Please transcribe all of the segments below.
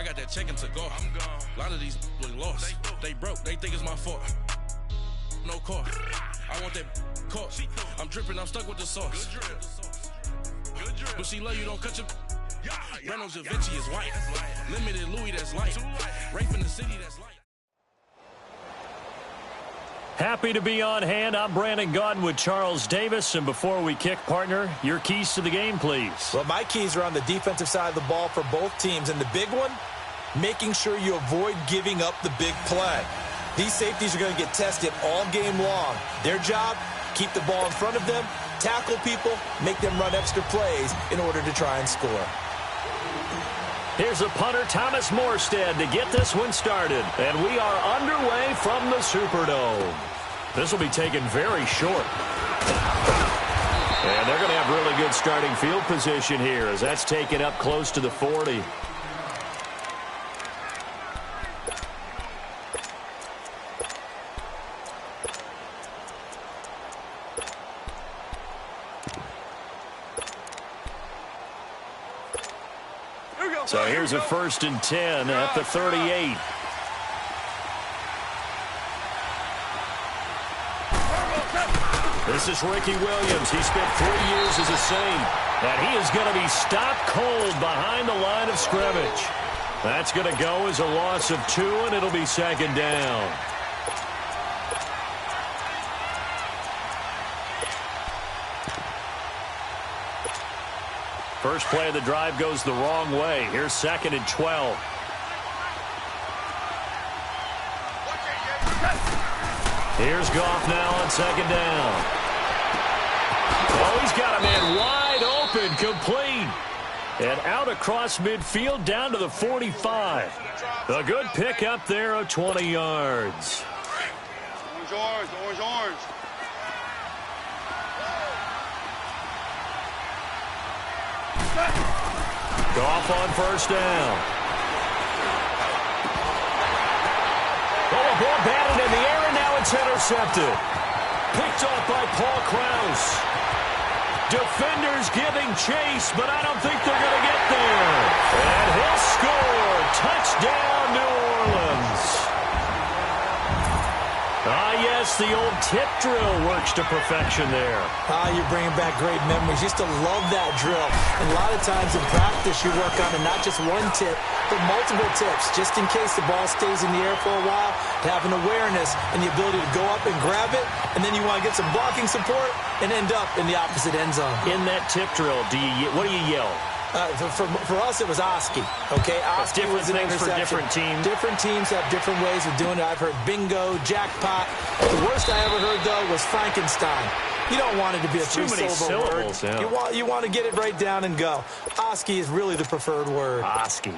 got that check into go. I'm gone. A lot of these look lost. They broke. They think it's my fault. No cost. I want that cost. I'm dripping. I'm stuck with the sauce. Good drip. Good drip. But she love you. Don't cut your. Reynolds Da Vinci is white. Limited Louis that's light. Rape in the city that's light. Happy to be on hand. I'm Brandon Gaudin with Charles Davis. And before we kick, partner, your keys to the game, please. Well, my keys are on the defensive side of the ball for both teams. And the big one, making sure you avoid giving up the big play. These safeties are going to get tested all game long. Their job, keep the ball in front of them, tackle people, make them run extra plays in order to try and score. Here's a punter, Thomas Morstead, to get this one started. And we are underway from the Superdome. This will be taken very short. And they're going to have really good starting field position here as that's taken up close to the 40. So here's a 1st and 10 at the 38. This is Ricky Williams. He spent 3 years as a Saint. And he is going to be stopped cold behind the line of scrimmage. That's going to go as a loss of 2, and it'll be 2nd down. First play of the drive goes the wrong way. Here's 2nd and 12. Here's Goff now on 2nd down. Oh, he's got a man wide open, complete. And out across midfield down to the 45. A good pickup there of 20 yards. Orange. Goff on 1st down. Oh, a ball batted in the air, and now it's intercepted. Picked off by Paul Krause. Defenders giving chase, but I don't think they're going to get there. And he'll score. Touchdown, New Orleans. Ah, yes, the old tip drill works to perfection there. You're bringing back great memories. Used to love that drill. And a lot of times in practice, you work on it, not just one tip, but multiple tips, just in case the ball stays in the air for a while, to have an awareness and the ability to go up and grab it, and then you want to get some blocking support and end up in the opposite end zone. In that tip drill, what do you yell? For us, it was Oski. Okay, Oski was an interception. For different teams. Different teams have different ways of doing it. I've heard bingo, jackpot. The worst I ever heard, though, was Frankenstein. You don't want it to be a three-syllable word. Yeah. You want to get it right down and go. Oski is really the preferred word. Oski.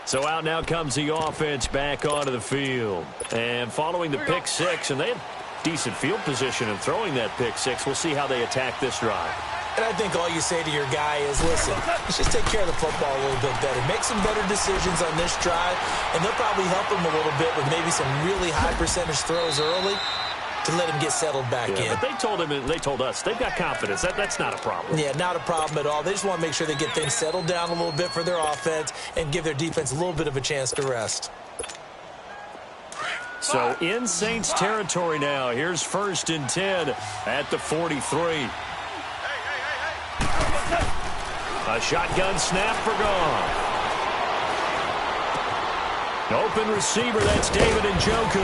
So out now comes the offense back onto the field. And following the pick six, and they have decent field position in throwing that pick six. We'll see how they attack this drive. And I think all you say to your guy is, listen, let's just take care of the football a little bit better. Make some better decisions on this drive, and they'll probably help him a little bit with maybe some really high percentage throws early to let him get settled back in. But they told us they've got confidence. That's not a problem. Yeah, not a problem at all. They just want to make sure they get things settled down a little bit for their offense and give their defense a little bit of a chance to rest. So in Saints territory now. Here's 1st and 10 at the 43. A shotgun snap for Goff. Open receiver, that's David Njoku.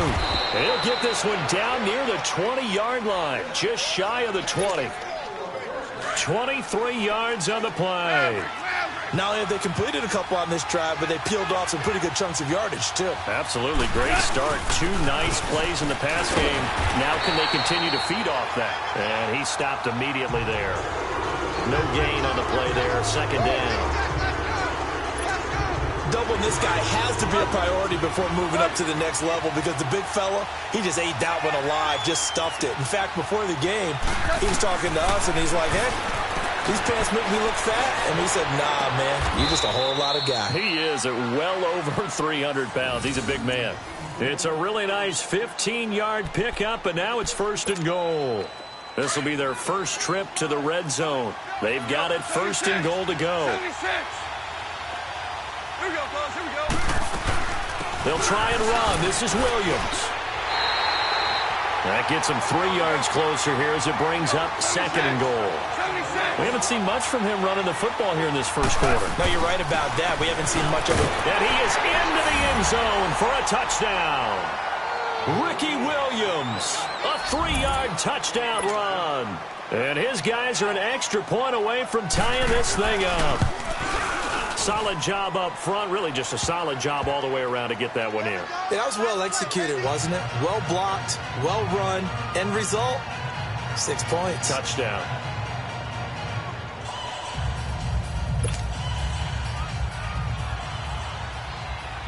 He'll get this one down near the 20-yard line, just shy of the 20. 23 yards on the play. Not only have they completed a couple on this drive, but they peeled off some pretty good chunks of yardage, too. Absolutely. Great start. 2 nice plays in the pass game. Now can they continue to feed off that? And he stopped immediately there. No gain on the play there. 2nd down. Doubling this guy has to be a priority before moving up to the next level because the big fella, he just ate that one alive, just stuffed it. In fact, before the game, he was talking to us, and he's like, hey, these pants make me look fat. And we said, nah, man, you're just a whole lot of guy. He is at well over 300 pounds. He's a big man. It's a really nice 15-yard pickup, and now it's 1st and goal. This will be their first trip to the red zone. They've got it 1st and goal to go. 76. Here we go, fellas. Here we go. They'll try and run. This is Williams. That gets him 3 yards closer here as it brings up 2nd and goal. We haven't seen much from him running the football here in this first quarter. No, you're right about that. We haven't seen much of it. And he is into the end zone for a touchdown. Ricky Williams, a 3-yard touchdown run. And his guys are an extra point away from tying this thing up. Solid job up front, really just a solid job all the way around to get that one in. Yeah, that was well executed, wasn't it? Well blocked, well run. End result, 6 points. Touchdown.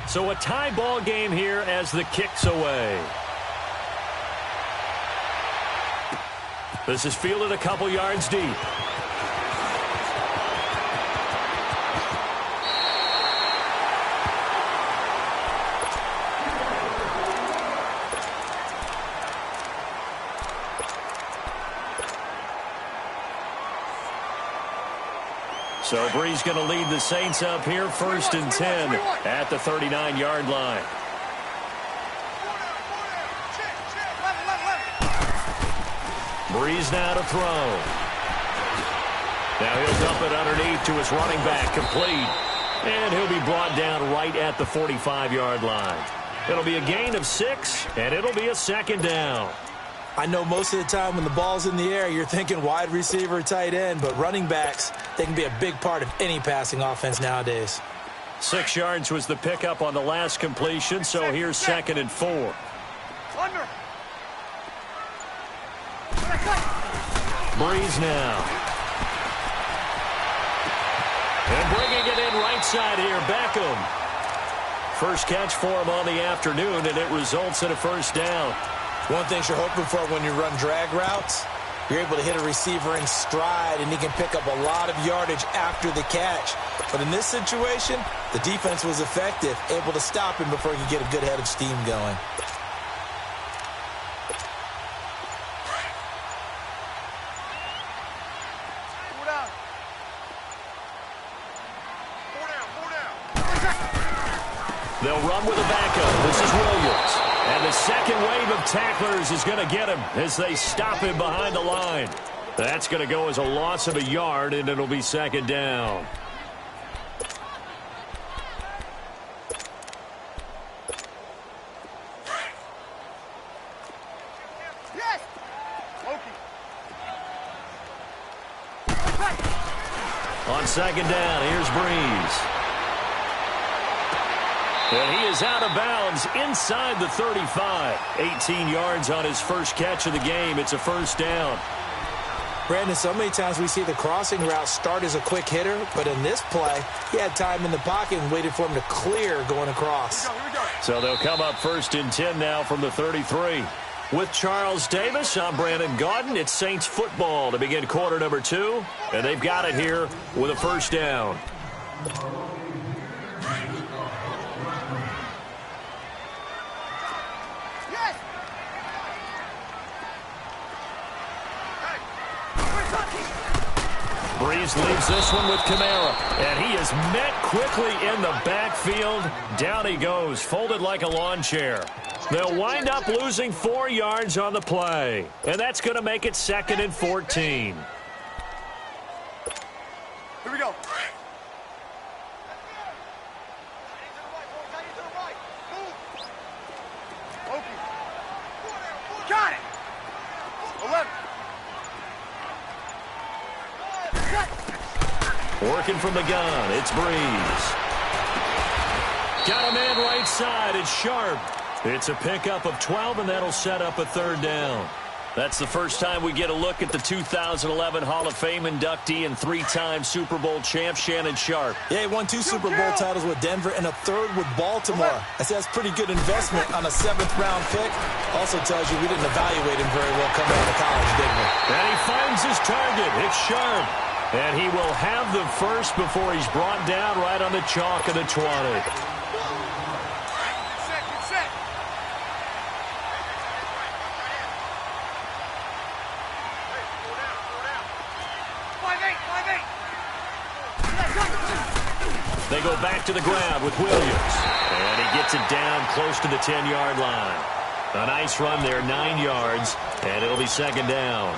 So a tie ball game here as the kick's away. This is fielded a couple yards deep. So Bree's going to lead the Saints up here 1st and 10 at the 39-yard line. Breeze now to throw. Now he'll dump it underneath to his running back, complete. And he'll be brought down right at the 45-yard line. It'll be a gain of 6, and it'll be a 2nd down. I know most of the time when the ball's in the air, you're thinking wide receiver, tight end, but running backs, they can be a big part of any passing offense nowadays. 6 yards was the pickup on the last completion, so here's 2nd and 4. Breeze now. And bringing it in right side here, Beckham. First catch for him on the afternoon, and it results in a 1st down. One thing you're hoping for when you run drag routes, you're able to hit a receiver in stride, and he can pick up a lot of yardage after the catch. But in this situation, the defense was effective, able to stop him before he could get a good head of steam going. They'll run with a backup. This is Williams. And the second wave of tacklers is going to get him as they stop him behind the line. That's going to go as a loss of a yard, and it'll be 2nd down. On 2nd down, here's Breeze. And he is out of bounds inside the 35. 18 yards on his first catch of the game. It's a 1st down. Brandon, so many times we see the crossing route start as a quick hitter, but in this play, he had time in the pocket and waited for him to clear going across. Here we go. So they'll come up 1st and 10 now from the 33. With Charles Davis, I'm Brandon Gaudin. It's Saints football to begin quarter number 2, and they've got it here with a 1st down. Breeze leaves this one with Kamara, and he is met quickly in the backfield. Down he goes, folded like a lawn chair. They'll wind up losing 4 yards on the play, and that's going to make it 2nd and 14. Here we go. Got it. 11. Working from the gun, it's Breeze. Got a man right side, it's Sharp. It's a pickup of 12, and that'll set up a 3rd down. That's the first time we get a look at the 2011 Hall of Fame inductee and 3-time Super Bowl champ Shannon Sharp. Yeah, he won 2 Super Bowl titles with Denver and a 3rd with Baltimore. I say that's pretty good investment on a 7th-round pick. Also tells you we didn't evaluate him very well coming out of college, didn't we? And he finds his target. It's Sharp. And he will have the first before he's brought down right on the chalk of the 20. They go back to the ground with Williams. And he gets it down close to the 10-yard line. A nice run there, 9 yards, and it'll be second down.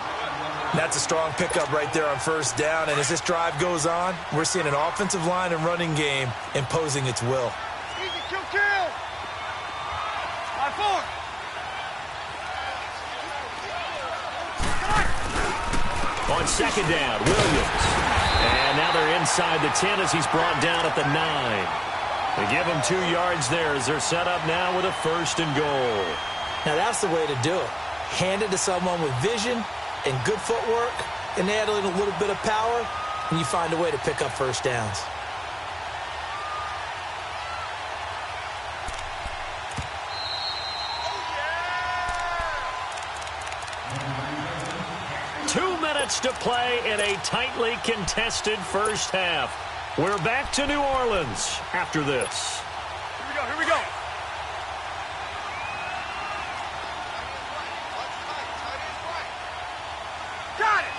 That's a strong pickup right there on first down, and as this drive goes on, we're seeing an offensive line and running game imposing its will. Easy, kill. 5-4. On second down, Williams. And now they're inside the 10 as he's brought down at the 9. They give him 2 yards there as they're set up now with a 1st and goal. Now that's the way to do it. Hand it to someone with vision and good footwork, and add a little bit of power, and you find a way to pick up first downs. To play in a tightly contested first half. We're back to New Orleans after this. Here we go. Got it.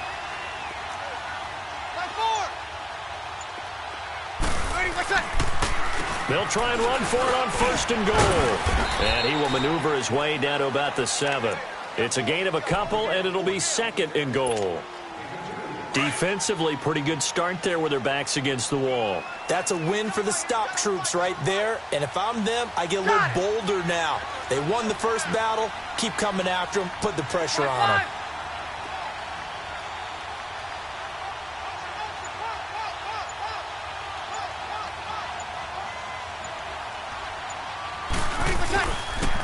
5-4. Ready, what's that? They'll try and run for it on 1st and goal. And he will maneuver his way down to about the 7. It's a gain of a couple, and it'll be 2nd and goal. Defensively, pretty good start there with their backs against the wall. That's a win for the stop troops right there. And if I'm them, I get a little bolder now. They won the first battle. Keep coming after them. Put the pressure on them.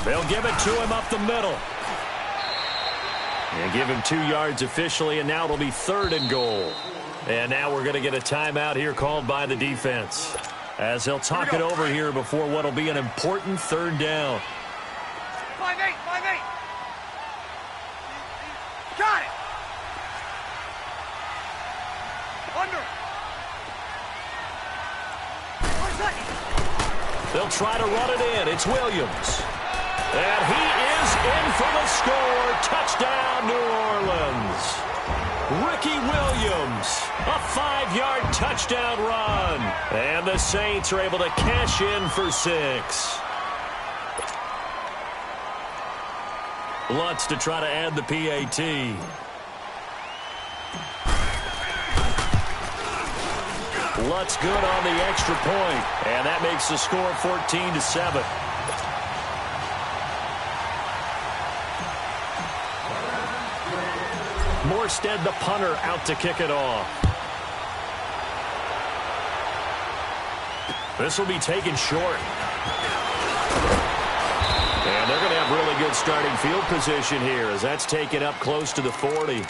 They'll give it to him up the middle. And give him 2 yards officially, and now it'll be 3rd and goal. And now we're going to get a timeout here called by the defense, as they'll talk it over here before what will be an important 3rd down. 5-8. Got it. Under. 1 second. They'll try to run it in. It's Williams. And he is in for the score. Touchdown, New Orleans. Ricky Williams, a 5-yard touchdown run. And the Saints are able to cash in for 6. Lutz to try to add the PAT. Lutz good on the extra point. And that makes the score 14-7. Morstead, the punter, out to kick it off. This will be taken short. And they're going to have really good starting field position here as that's taken up close to the 40.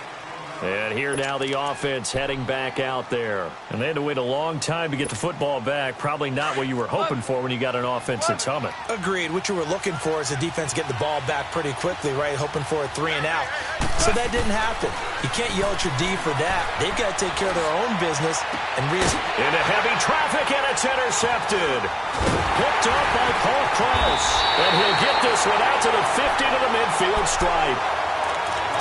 And here now the offense heading back out there. And they had to wait a long time to get the football back. Probably not what you were hoping for when you got an offense that's humming. Agreed. What you were looking for is the defense get the ball back pretty quickly, right? Hoping for a 3 and out. So that didn't happen. You can't yell at your D for that. They've got to take care of their own business. And into heavy traffic, and it's intercepted. Picked up by Paul Krause. And he'll get this one out to the 50 to the midfield stripe.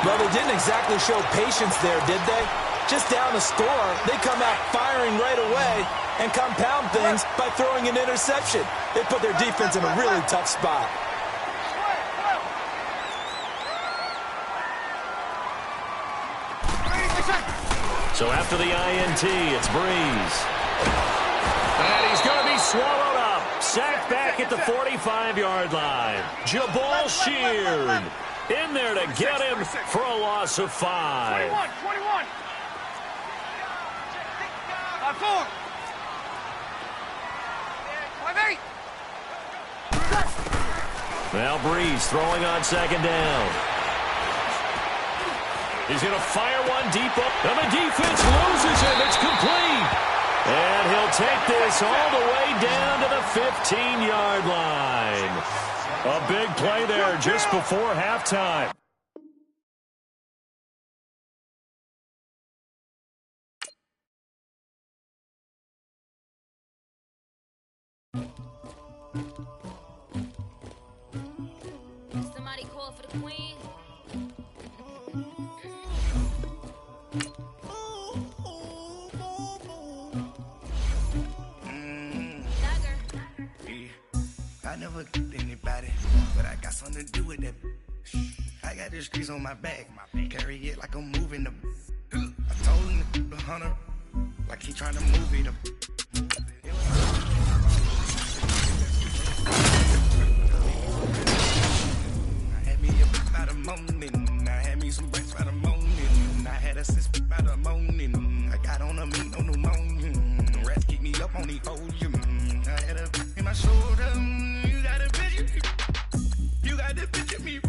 Well, they didn't exactly show patience there, did they? Just down the score, they come out firing right away and compound things by throwing an interception. They put their defense in a really tough spot. So after the INT, it's Breeze. And he's going to be swallowed up. Sacked back at the 45-yard line. Jabal Sheard in there to get him for a loss of 5. 21. 5-4. 5-8. Now Breeze throwing on second down. He's going to fire one deep up, and the defense loses him. It's complete. And he'll take this all the way down to the 15-yard line. A big play there just before halftime. Somebody call for the queen. I never anybody, but I got something to do with that. I got the streets on my back, carry it like I'm moving them. I told him the hunter, like he trying to move it up. I had me a bit by the morning, I had me some breaks by the morning, I had a sis by the morning, I got on a meat on the morning, the rats keep me up on the podium, I had a in my shoulder, you got a bitch, you got the bitch in me.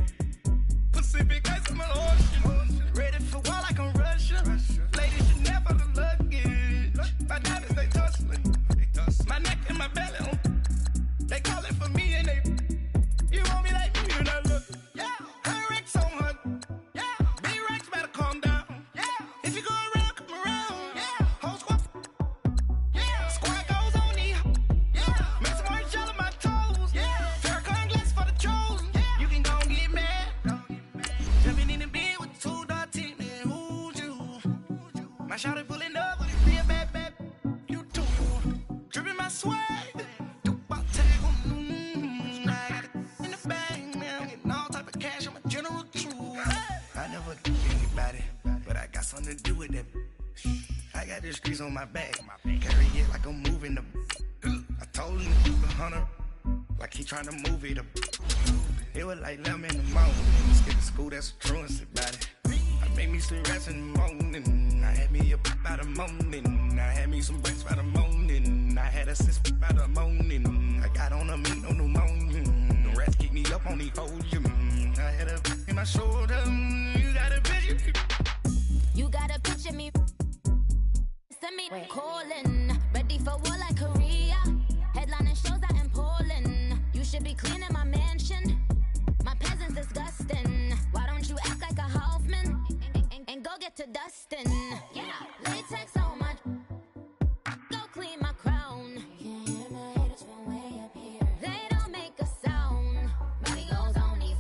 Pacific ice on my ocean. Ready for war like I'm Russian. Ladies should never look luggage. My diamonds, they tussling. My neck and my belly. They calling for me and they. You want me like me and I look. Yeah. Her Rex on her. Yeah. B-Rex better calm down. Yeah. If you go around, come around. Yeah. Whole squad. Yeah. Squad goes on me. Yeah. Make some orange gel on my toes. Yeah. Farrakhan glass for the chosen. Yeah. You can go and get mad. Jumping in the bed with 2 dark teeth, man, who's you? My shawty pulling up with a real bad, you too. Dripping my swag, do about tag on, I got it in the bag, man, I'm getting all type of cash, I'm a general true. I never anybody, but I got something to do with that. I got the streets on my back, carry it like I'm moving them. I told him the hunter, like he trying to move it up. It was like 11 in the morning. Skip to school, that's a truancy about it. I made me some rest in the morning. I had me a pop by the morning. I had me some breaks by the morning. I had a sis by the morning. I got on a meat on the morning. The rats keep me up on the podium. I had a in my shoulder. You got a bitch. You got a picture me. Send me calling. Ready for war like Korea. Headlining shows out in Poland. You should be cleaning my mansion. My peasants disgusting. Why don't you act like a Hoffman and go get to dustin'? Yeah, latex on my. Go clean my crown. You can hear my haters from way up here. They don't make a sound. Body goes on these.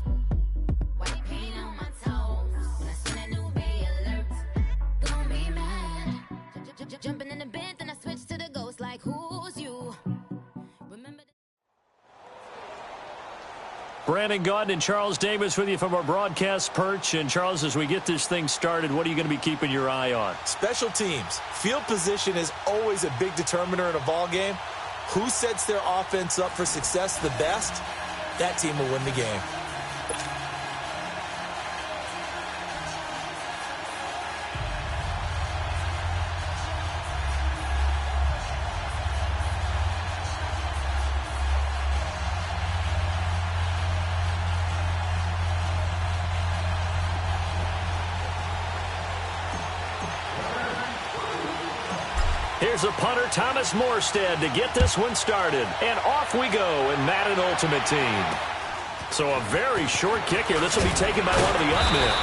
White paint on my toes. When I see that new bay alert, gon' be mad. Jumping in the bed, then I switch to the ghost like who's you? Remember. Brandon Gaudin and Charles Davis with you from our broadcast perch. And, Charles, as we get this thing started, what are you going to be keeping your eye on? Special teams. Field position is always a big determiner in a ball game. Who sets their offense up for success the best, that team will win the game. Here's a punter, Thomas Morstead, to get this one started. And off we go in Madden Ultimate Team. So a very short kick here. This will be taken by one of the up men.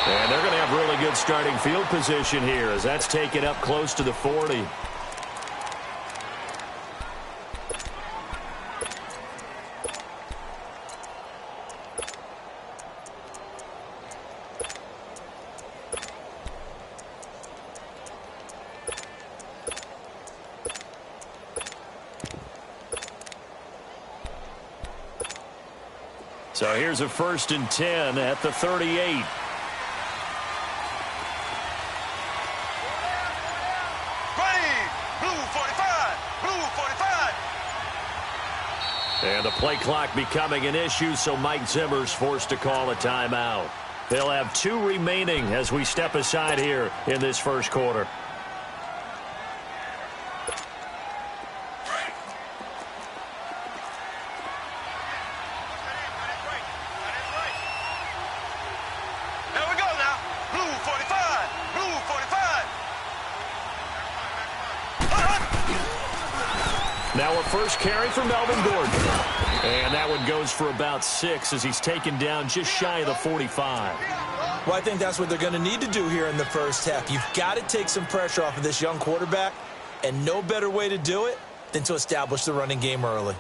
And they're going to have really good starting field position here as that's taken up close to the 40. So here's a 1st and 10 at the 38. Blue 45. Blue 45. And the play clock becoming an issue, so Mike Zimmer's forced to call a timeout. They'll have 2 remaining as we step aside here in this first quarter. Now a first carry for Melvin Gordon. And that one goes for about 6 as he's taken down just shy of the 45. Well, I think that's what they're going to need to do here in the first half. You've got to take some pressure off of this young quarterback, and no better way to do it than to establish the running game early.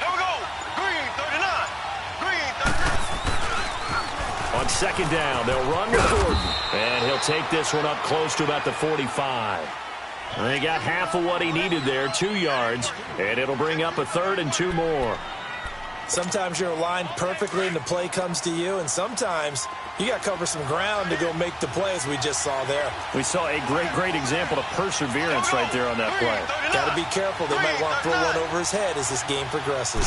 Here we go. Green 39. Green second down. They'll run with Gordon. And he'll take this one up close to about the 45. And he got half of what he needed there, 2 yards. And it'll bring up a 3rd and 2 more. Sometimes you're aligned perfectly and the play comes to you, and sometimes you got to cover some ground to go make the play, as we just saw there. We saw a great example of perseverance right there on that play. Got to be careful. They might want to throw one over his head as this game progresses.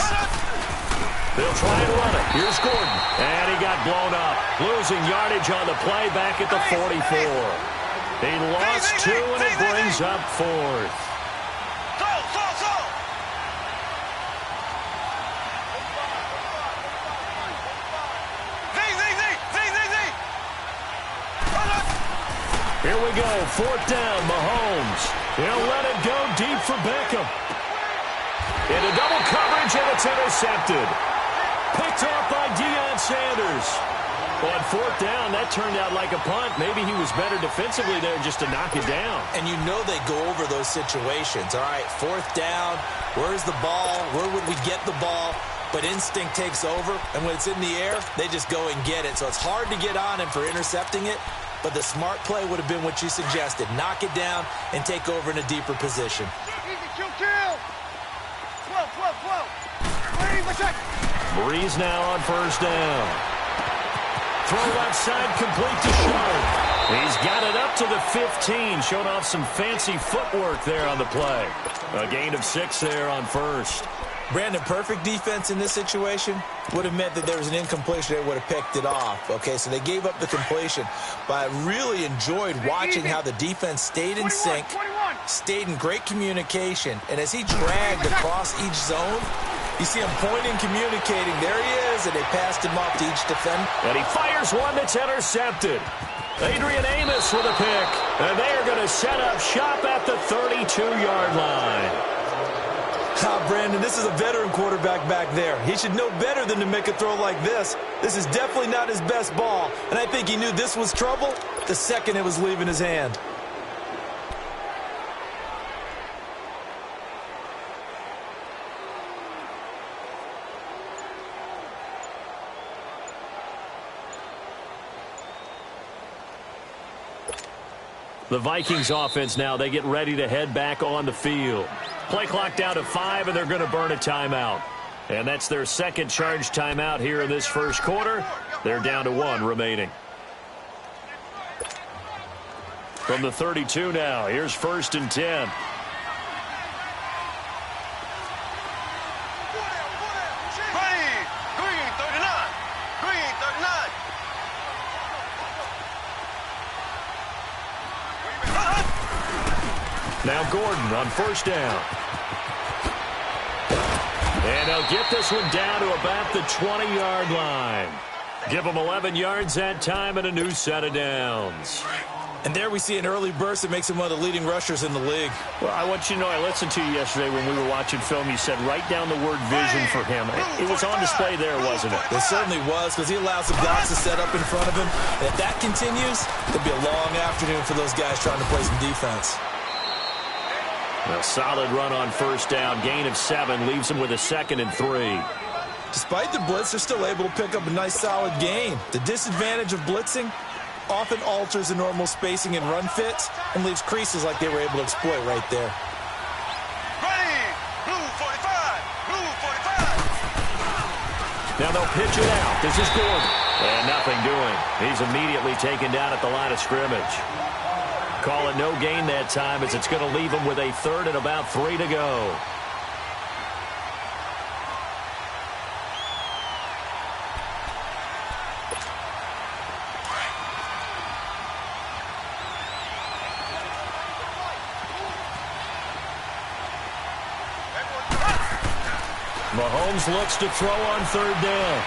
They'll try and run it. Here's Gordon. And he got blown up. Losing yardage on the play back at the 44. He lost 2, and it brings up 4th. Here we go, 4th down, Mahomes. He'll let it go deep for Beckham. Into double coverage, and it's intercepted. Picked off by Deion Sanders. On 4th down, that turned out like a punt. Maybe he was better defensively there just to knock it down. And you know they go over those situations. All right, 4th down, where's the ball? Where would we get the ball? But instinct takes over, and when it's in the air, they just go and get it. So it's hard to get on him for intercepting it. But the smart play would have been what you suggested. Knock it down and take over in a deeper position. Easy, kill. 12. Breeze now on 1st down. Throw left side, complete to Sharp. He's got it up to the 15. Showed off some fancy footwork there on the play. A gain of 6 there on 1st. Brandon, perfect defense in this situation would have meant that there was an incompletion. They would have picked it off. Okay, so they gave up the completion. But I really enjoyed watching how the defense stayed in sync, stayed in great communication. And as he dragged across each zone, you see him pointing, communicating. There he is, and they passed him off to each defender. And he fires one that's intercepted. Adrian Amos with a pick. And they are going to set up shop at the 32-yard line. Brandon, this is a veteran quarterback back there. He should know better than to make a throw like this. This is definitely not his best ball, and I think he knew this was trouble the second it was leaving his hand. The Vikings offense now, they get ready to head back on the field. Play clock down to 5, and they're going to burn a timeout. And that's their second charge timeout here in this first quarter. They're down to 1 remaining. From the 32 now, here's 1st and 10. Now Gordon on 1st down. And they'll get this one down to about the 20-yard line. Give them 11 yards that time and a new set of downs. And there we see an early burst that makes him one of the leading rushers in the league. Well, I want you to know, I listened to you yesterday when we were watching film. You said write down the word vision for him. It was on display there, wasn't it? It certainly was, because he allows the blocks to set up in front of him. And if that continues, it'll be a long afternoon for those guys trying to play some defense. A solid run on 1st down. Gain of 7 leaves him with a 2nd and 3. Despite the blitz, they're still able to pick up a nice solid gain. The disadvantage of blitzing often alters the normal spacing and run fits and leaves creases like they were able to exploit right there. Ready, blue 45, blue 45. Now they'll pitch it out. This is Gordon. And nothing doing. He's immediately taken down at the line of scrimmage. Call it no gain that time, as it's going to leave him with a 3rd and about 3 to go. Mahomes looks to throw on 3rd down.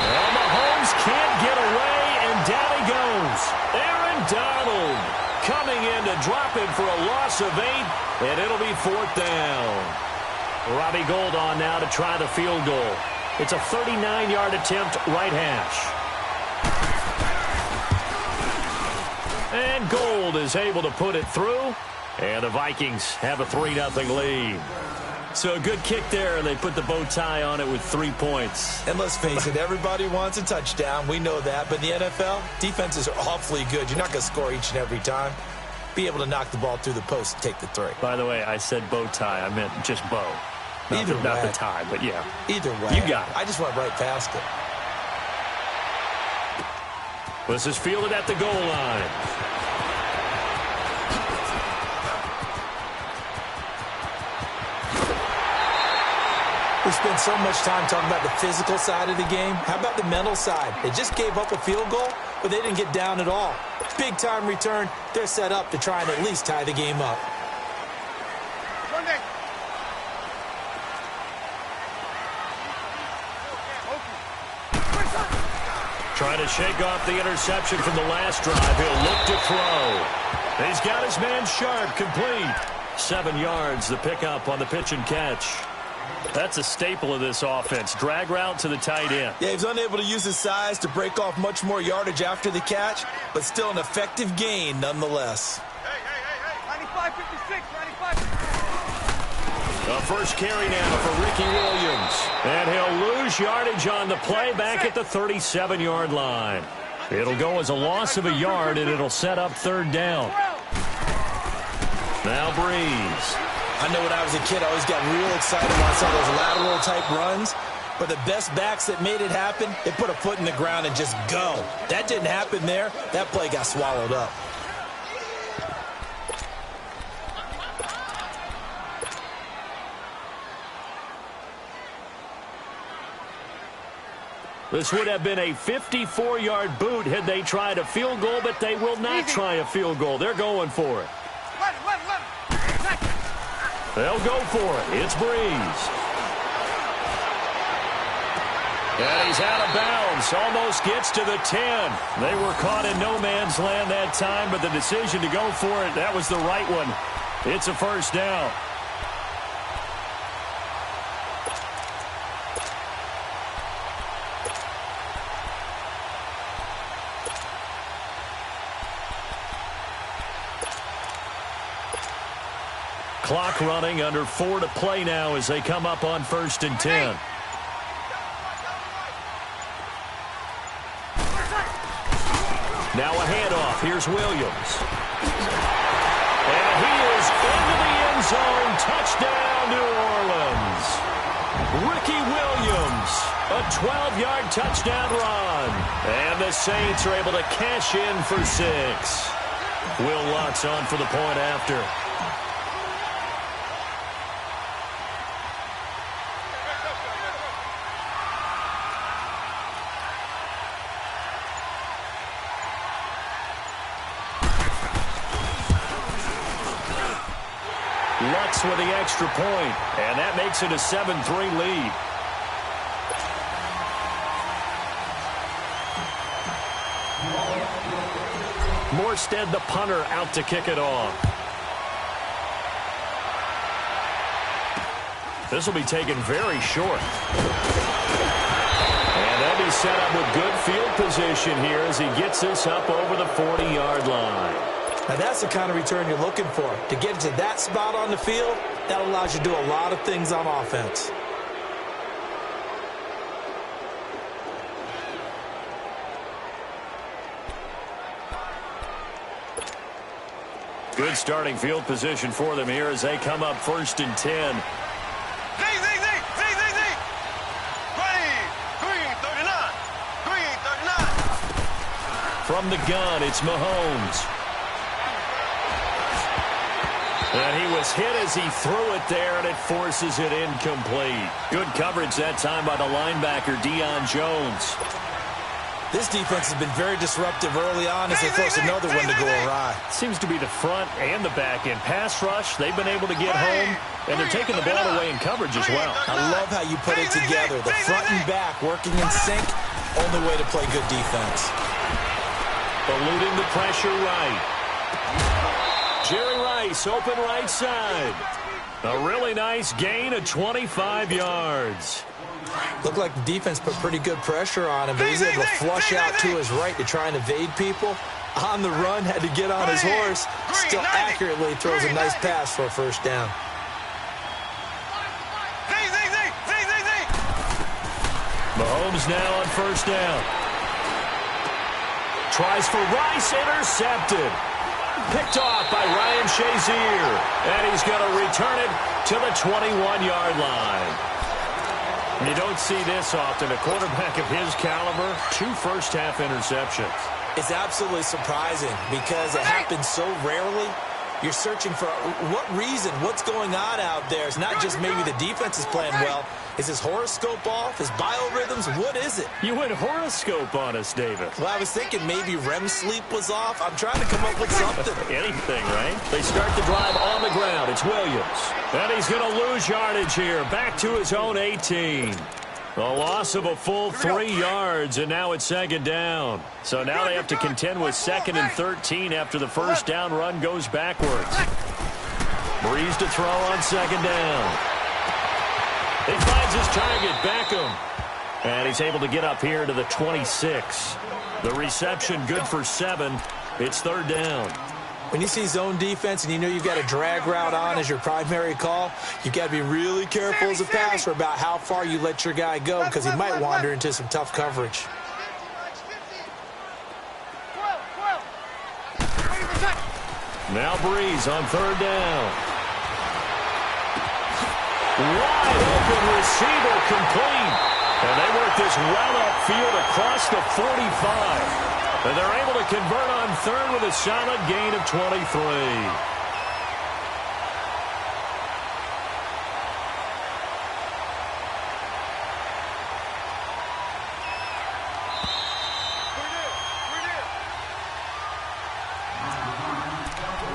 Well, Mahomes can't get away, and down he goes. Aaron Donald coming in to drop him for a loss of 8, and it'll be 4th down. Robbie Gould on now to try the field goal. It's a 39-yard attempt, right hash. And Gould is able to put it through, and the Vikings have a 3-0 lead. So a good kick there, and they put the bow tie on it with 3 points. And let's face it, everybody wants a touchdown. We know that. But in the NFL, defenses are awfully good. You're not going to score each and every time. Be able to knock the ball through the post and take the 3. By the way, I said bow tie. I meant just bow. Not the tie, but yeah. Either way. You got it. I just went right past it. This is fielded at the goal line. We spend so much time talking about the physical side of the game. How about the mental side? They just gave up a field goal, but they didn't get down at all. Big-time return. They're set up to try and at least tie the game up. Trying to shake off the interception from the last drive. He'll look to throw. He's got his man sharp, complete. 7 yards, the pickup on the pitch and catch. That's a staple of this offense. Drag route to the tight end. Yeah, he's unable to use his size to break off much more yardage after the catch, but still an effective gain nonetheless. Hey. 95-56, 95. The first carry now for Ricky Williams. And he'll lose yardage on the play back at the 37-yard line. It'll go as a loss of a yard, and it'll set up 3rd down. Now Breeze. I know when I was a kid, I always got real excited when I saw those lateral-type runs. But the best backs that made it happen, they put a foot in the ground and just go. That didn't happen there. That play got swallowed up. This would have been a 54-yard boot had they tried a field goal, but they will not try a field goal. They're going for it. Let him. They'll go for it. It's Breeze. And he's out of bounds. Almost gets to the 10. They were caught in no man's land that time, but the decision to go for it, that was the right one. It's a 1st down. Clock running, under 4 to play now as they come up on 1st and 10. Now a handoff. Here's Williams. And he is into the end zone. Touchdown, New Orleans. Ricky Williams, a 12-yard touchdown run. And the Saints are able to cash in for 6. Will Lutz on for the point after. Lutz with the extra point, and that makes it a 7-3 lead. Morstead, the punter, out to kick it off. This will be taken very short. And they'll be set up with good field position here as he gets this up over the 40-yard line. Now, that's the kind of return you're looking for. To get to that spot on the field, that allows you to do a lot of things on offense. Good starting field position for them here as they come up 1st and 10. Z. Green 39. From the gun, it's Mahomes. And he was hit as he threw it there, and it forces it incomplete. Good coverage that time by the linebacker, Deion Jones. This defense has been very disruptive early on as they force another one to go awry. Seems to be the front and the back end. Pass rush, they've been able to get home, and they're taking the ball away in coverage as well. I love how you put it together. The front and back working in sync, only way to play good defense. Eluding the pressure right. Jerry Rice, open right side. A really nice gain of 25 yards. Looked like the defense put pretty good pressure on him, but he's able to flush out to his right to try and evade people. On the run, had to get on his horse. Still accurately throws a nice pass for a 1st down. Mahomes now on first down. Tries for Rice, intercepted. Picked off by Ryan Shazier. And he's going to return it to the 21-yard line. You don't see this often. A quarterback of his caliber, 2 first-half interceptions. It's absolutely surprising because it happens so rarely. You're searching for what reason, what's going on out there. It's not just maybe the defense is playing well. Is his horoscope off? His biorhythms? What is it? You went horoscope on us, David. Well, I was thinking maybe REM sleep was off. I'm trying to come up with something. Anything, right? They start the drive on the ground. It's Williams. And he's going to lose yardage here. Back to his own 18. A loss of a full 3 yards, and now it's second down. So now they have to contend with 2nd and 13 after the first down run goes backwards. Breeze to throw on second down. He finds his target, Beckham. And he's able to get up here to the 26. The reception good for 7. It's third down. When you see zone defense and you know you've got a drag route on as your primary call, you've got to be really careful as a passer about how far you let your guy go because he might wander into some tough coverage. Now Breeze on third down. Wide open receiver complete. And they work this well upfield across the 45. And they're able to convert on third with a solid gain of 23.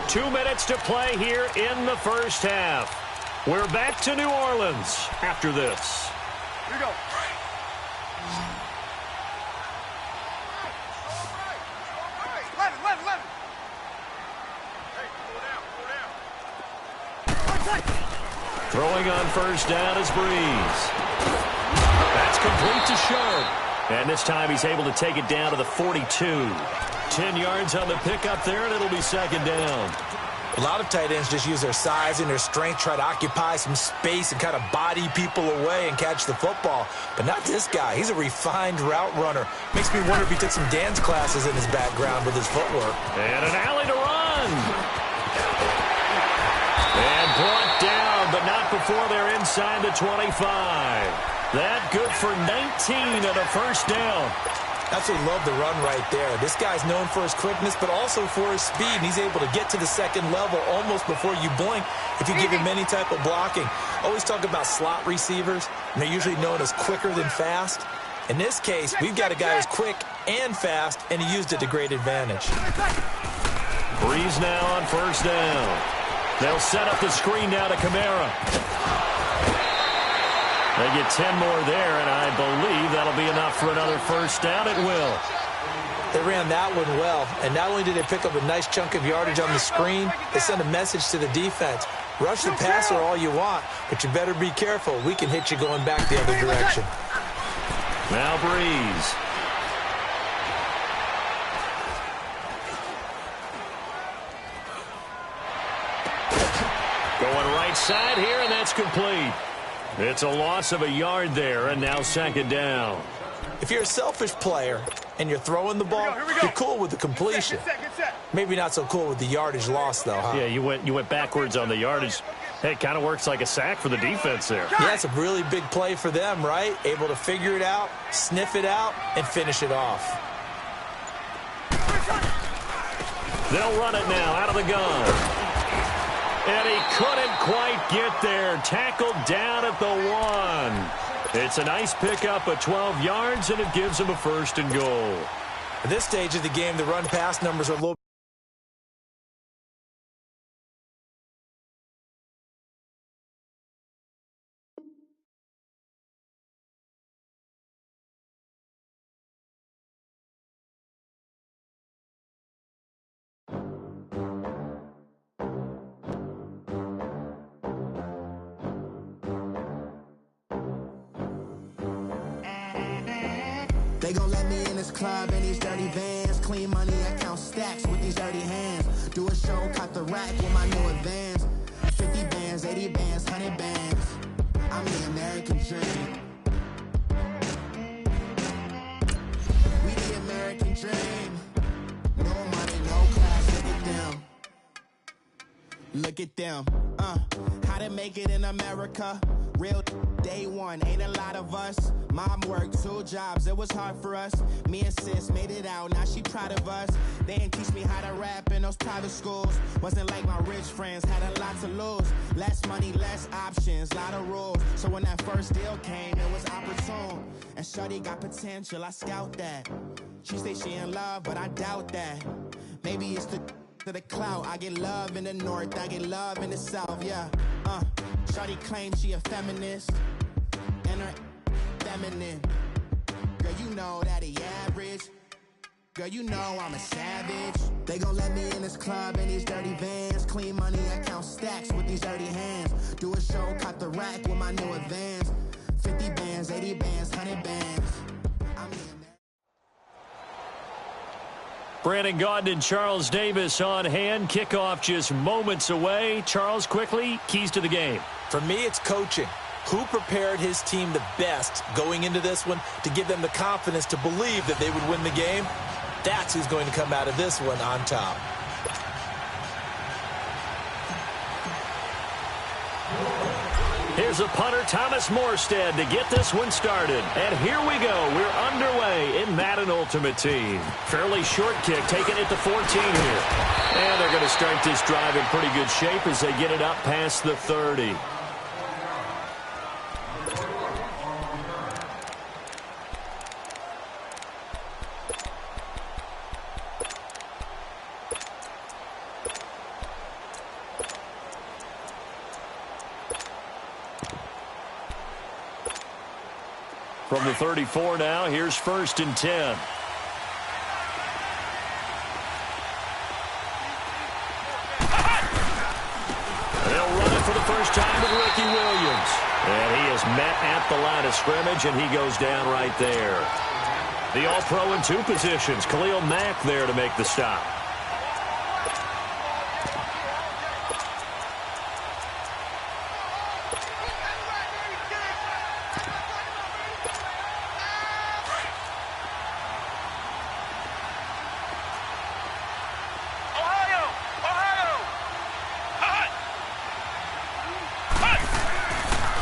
Two minutes to play here in the first half. We're back to New Orleans after this. Here we go. Throwing on first down is Breeze. That's complete to Sharp. And this time he's able to take it down to the 42. 10 yards on the pickup there, and it'll be second down. A lot of tight ends just use their size and their strength, try to occupy some space and kind of body people away and catch the football. But not this guy. He's a refined route runner. Makes me wonder if he took some dance classes in his background with his footwork. And an alley to run. And brought down, but not before they're inside the 25. That good for 19 and a first down. Absolutely love the run right there. This guy's known for his quickness, but also for his speed. And he's able to get to the second level almost before you blink if you give him any type of blocking. Always talk about slot receivers, and they're usually known as quicker than fast. In this case, we've got a guy who's quick and fast, and he used it to great advantage. Breeze now on first down. They'll set up the screen down to Kamara. They get 10 more there, and I believe that'll be enough for another first down. It will. They ran that one well, and not only did they pick up a nice chunk of yardage on the screen, they sent a message to the defense. Rush the passer all you want, but you better be careful. We can hit you going back the other direction. Now Breeze. Going right side here, and that's complete. It's a loss of a yard there, and now second down. If you're a selfish player and you're throwing the ball, you're cool with the completion. Maybe not so cool with the yardage loss, though, huh? Yeah, you went backwards on the yardage. Hey, it kind of works like a sack for the defense there. Yeah, it's a really big play for them, right? Able to figure it out, sniff it out, and finish it off. They'll run it now out of the gun. And he couldn't quite get there. Tackled down at the 1. It's a nice pickup of 12 yards, and it gives him a first and goal. At this stage of the game, the run-pass numbers are a little. They gon' let me in this club in these dirty vans. Clean money, I count stacks with these dirty hands. Do a show, cut the rack with my new advance. 50 bands, 80 bands, 100 bands. I'm the American dream. Look at them, how to make it in America. Real day one, ain't a lot of us. Mom worked 2 jobs, it was hard for us. Me and sis made it out, now she proud of us. They didn't teach me how to rap in those private schools. Wasn't like my rich friends, had a lot to lose. Less money, less options, lot of rules. So when that first deal came, it was opportune. And shorty got potential, I scout that. She say she in love, but I doubt that. Maybe it's to the clout. I get love in the north, I get love in the south, yeah. Shawty claims she a feminist, and her feminine. Girl, you know that he average. Girl, you know I'm a savage. They gon' let me in this club in these dirty vans. Clean money, I count stacks with these dirty hands. Do a show, caught the rack with my new advance. 50 bands, 80 bands, 100 bands. Brandon Gaudin and Charles Davis on hand. Kickoff just moments away. Charles, quickly, keys to the game. For me, it's coaching. Who prepared his team the best going into this one to give them the confidence to believe that they would win the game? That's who's going to come out of this one on top. Here's a punter, Thomas Morstead, to get this one started. And here we go. We're underway in Madden Ultimate Team. Fairly short kick, taking it to 14 here. And they're going to start this drive in pretty good shape as they get it up past the 30. From the 34 now, here's 1st and 10. They'll run it for the first time with Ricky Williams. And he is met at the line of scrimmage, and he goes down right there. The All-Pro in 2 positions. Khalil Mack there to make the stop.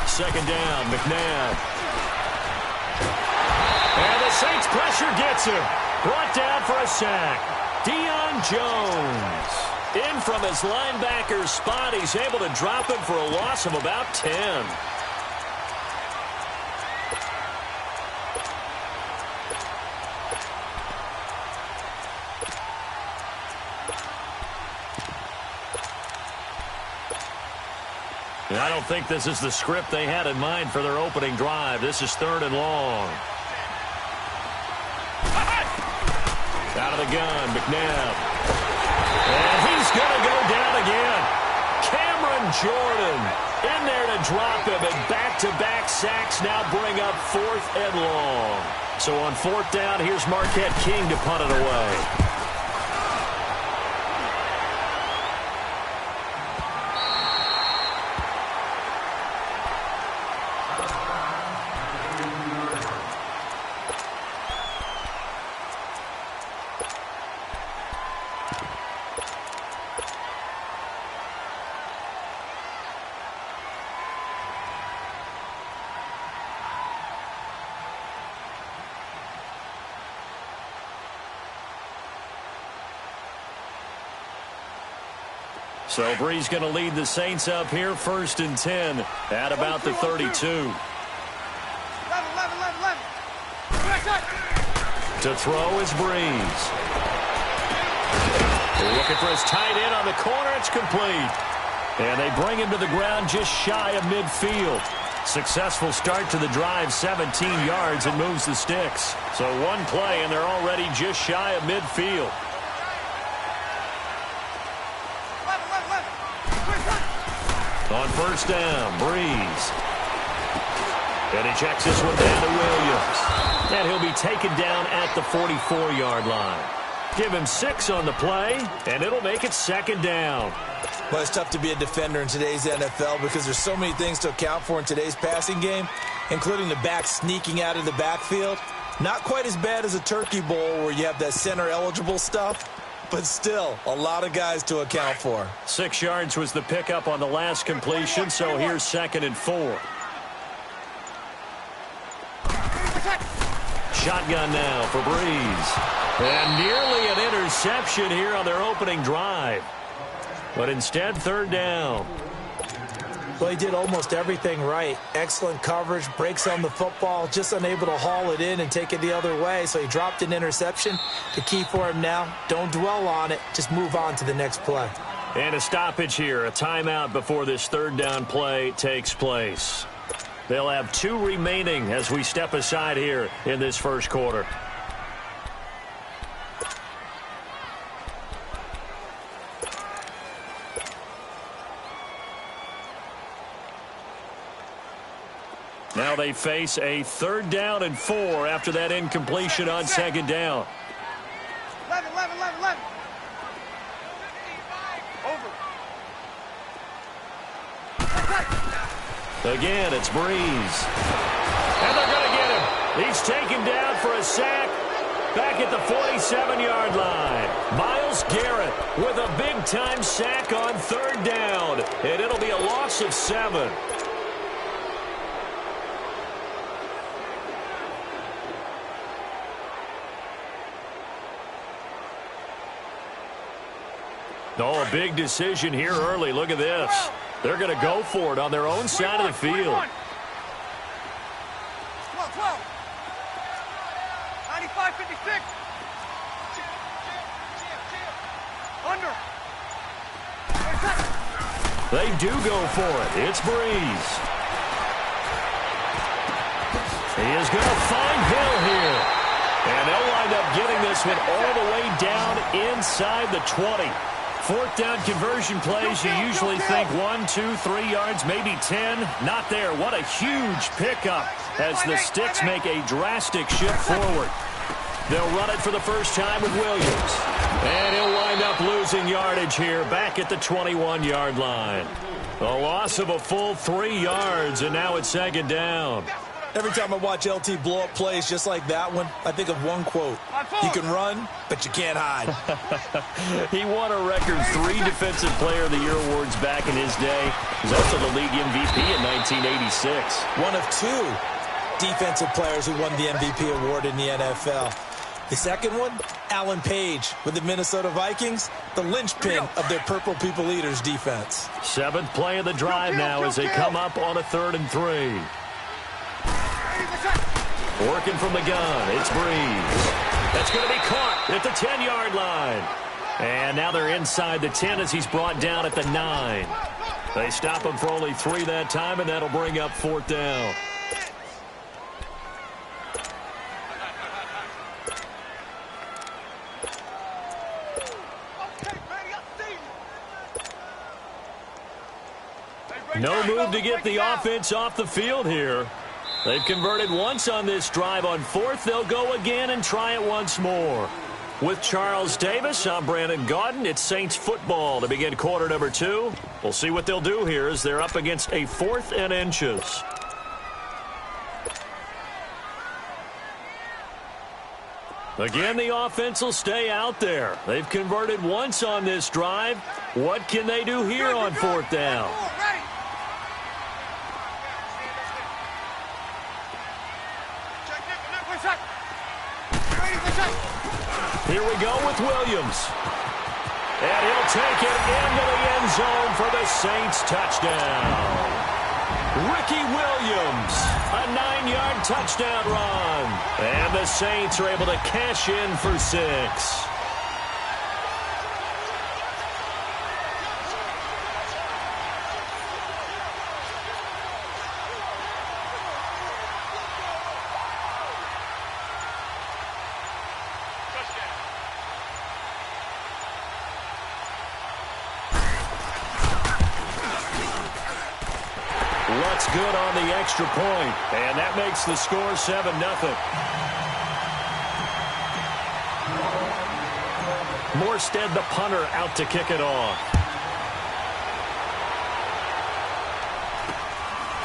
Second down, McNabb. And the Saints pressure gets him. Brought down for a sack. Deion Jones. In from his linebacker spot. He's able to drop him for a loss of about 10. I don't think this is the script they had in mind for their opening drive. This is 3rd and long. Out of the gun, McNabb. And he's going to go down again. Cameron Jordan in there to drop him, and back-to-back sacks now bring up 4th and long. So on 4th down, here's Marquette King to punt it away. So Bree's going to lead the Saints up here, 1st and 10 at about the 32. 11. To throw is Breeze. Looking for his tight end on the corner. It's complete. And they bring him to the ground just shy of midfield. Successful start to the drive, 17 yards, and moves the sticks. So one play, and they're already just shy of midfield. On 1st down, Breeze. And he checks this one down to Williams. And he'll be taken down at the 44-yard line. Give him 6 on the play, and it'll make it 2nd down. Well, it's tough to be a defender in today's NFL because there's so many things to account for in today's passing game, including the back sneaking out of the backfield. Not quite as bad as a turkey bowl where you have that center-eligible stuff, but still, a lot of guys to account for. 6 yards was the pickup on the last completion, so here's 2nd and 4. Shotgun now for Breeze. And nearly an interception here on their opening drive. But instead, 3rd down. Well, he did almost everything right. Excellent coverage, breaks on the football, just unable to haul it in and take it the other way. So he dropped an interception. The key for him now, don't dwell on it. Just move on to the next play. And a stoppage here, a timeout before this 3rd down play takes place. They'll have 2 remaining as we step aside here in this first quarter. Now they face a 3rd down and 4 after that incompletion on 2nd down. 11. Over. Again, it's Breeze. And they're going to get him. He's taken down for a sack back at the 47-yard line. Myles Garrett with a big-time sack on 3rd down. And it'll be a loss of 7. Oh, a big decision here early. Look at this. They're going to go for it on their own side of the field. 12. 95-56. Under. They do go for it. It's Breeze. He is going to find Hill here. And they'll wind up getting this one all the way down inside the 20. 4th down conversion plays, you usually think 1, 2, 3 yards, maybe 10. Not there. What a huge pickup as the Sticks make a drastic shift forward. They'll run it for the first time with Williams. And he'll wind up losing yardage here back at the 21-yard line. A loss of a full 3 yards, and now it's 2nd down. Every time I watch LT blow up plays just like that one, I think of one quote. You can run, but you can't hide. He won a record 3 Defensive Player of the Year awards back in his day. He was also the league MVP in 1986. One of 2 defensive players who won the MVP award in the NFL. The second one, Alan Page with the Minnesota Vikings, the linchpin of their Purple People Eaters defense. 7th play of the drive now as they come up on a 3rd and 3. Working from the gun, it's Breeze. That's going to be caught at the 10-yard line. And now they're inside the 10 as he's brought down at the 9. They stop him for only 3 that time, and that'll bring up 4th down. No move to get the offense off the field here. They've converted once on this drive. On 4th, they'll go again and try it once more. With Charles Davis, I'm Brandon Gaudin. It's Saints football to begin quarter number 2. We'll see what they'll do here as they're up against a 4th and inches. Again, the offense will stay out there. They've converted once on this drive. What can they do here on 4th down? Here we go with Williams. And he'll take it into the end zone for the Saints touchdown. Ricky Williams, a 9-yard touchdown run. And the Saints are able to cash in for 6. What's good on the extra point, and that makes the score 7-0. Morstead, the punter, out to kick it off.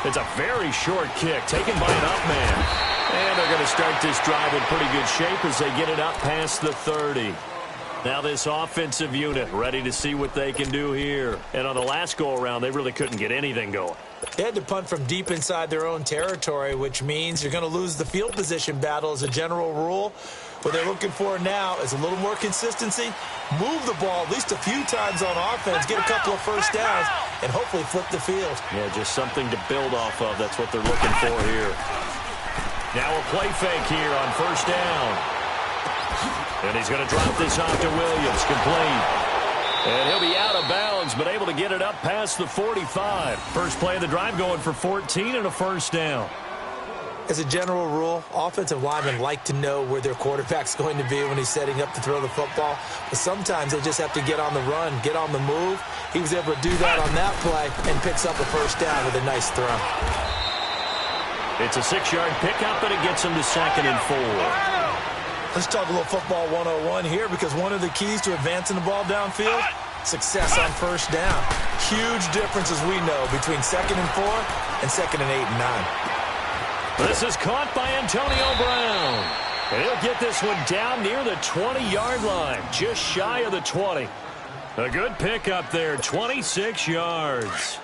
It's a very short kick, taken by an up man. And they're going to start this drive in pretty good shape as they get it up past the 30. Now this offensive unit ready to see what they can do here. And on the last go-around, they really couldn't get anything going. They had to punt from deep inside their own territory, which means you're going to lose the field position battle as a general rule. What they're looking for now is a little more consistency, move the ball at least a few times on offense, get a couple of first downs, and hopefully flip the field. Yeah, just something to build off of. That's what they're looking for here. Now a play fake here on first down. And he's going to drop this off to Williams, complete. And he'll be out of bounds, but able to get it up past the 45. First play of the drive going for 14 and a first down. As a general rule, offensive linemen like to know where their quarterback's going to be when he's setting up to throw the football. But sometimes they just have to get on the run, get on the move. He was able to do that on that play and picks up a first down with a nice throw. It's a 6-yard pickup, and it gets him to 2nd and 4. Let's talk a little football 101 here, because one of the keys to advancing the ball downfield, success on first down. Huge difference, as we know, between 2nd and 4 and 2nd and 8 and 9. This is caught by Antonio Brown. And he'll get this one down near the 20-yard line, just shy of the 20. A good pickup there, 26 yards.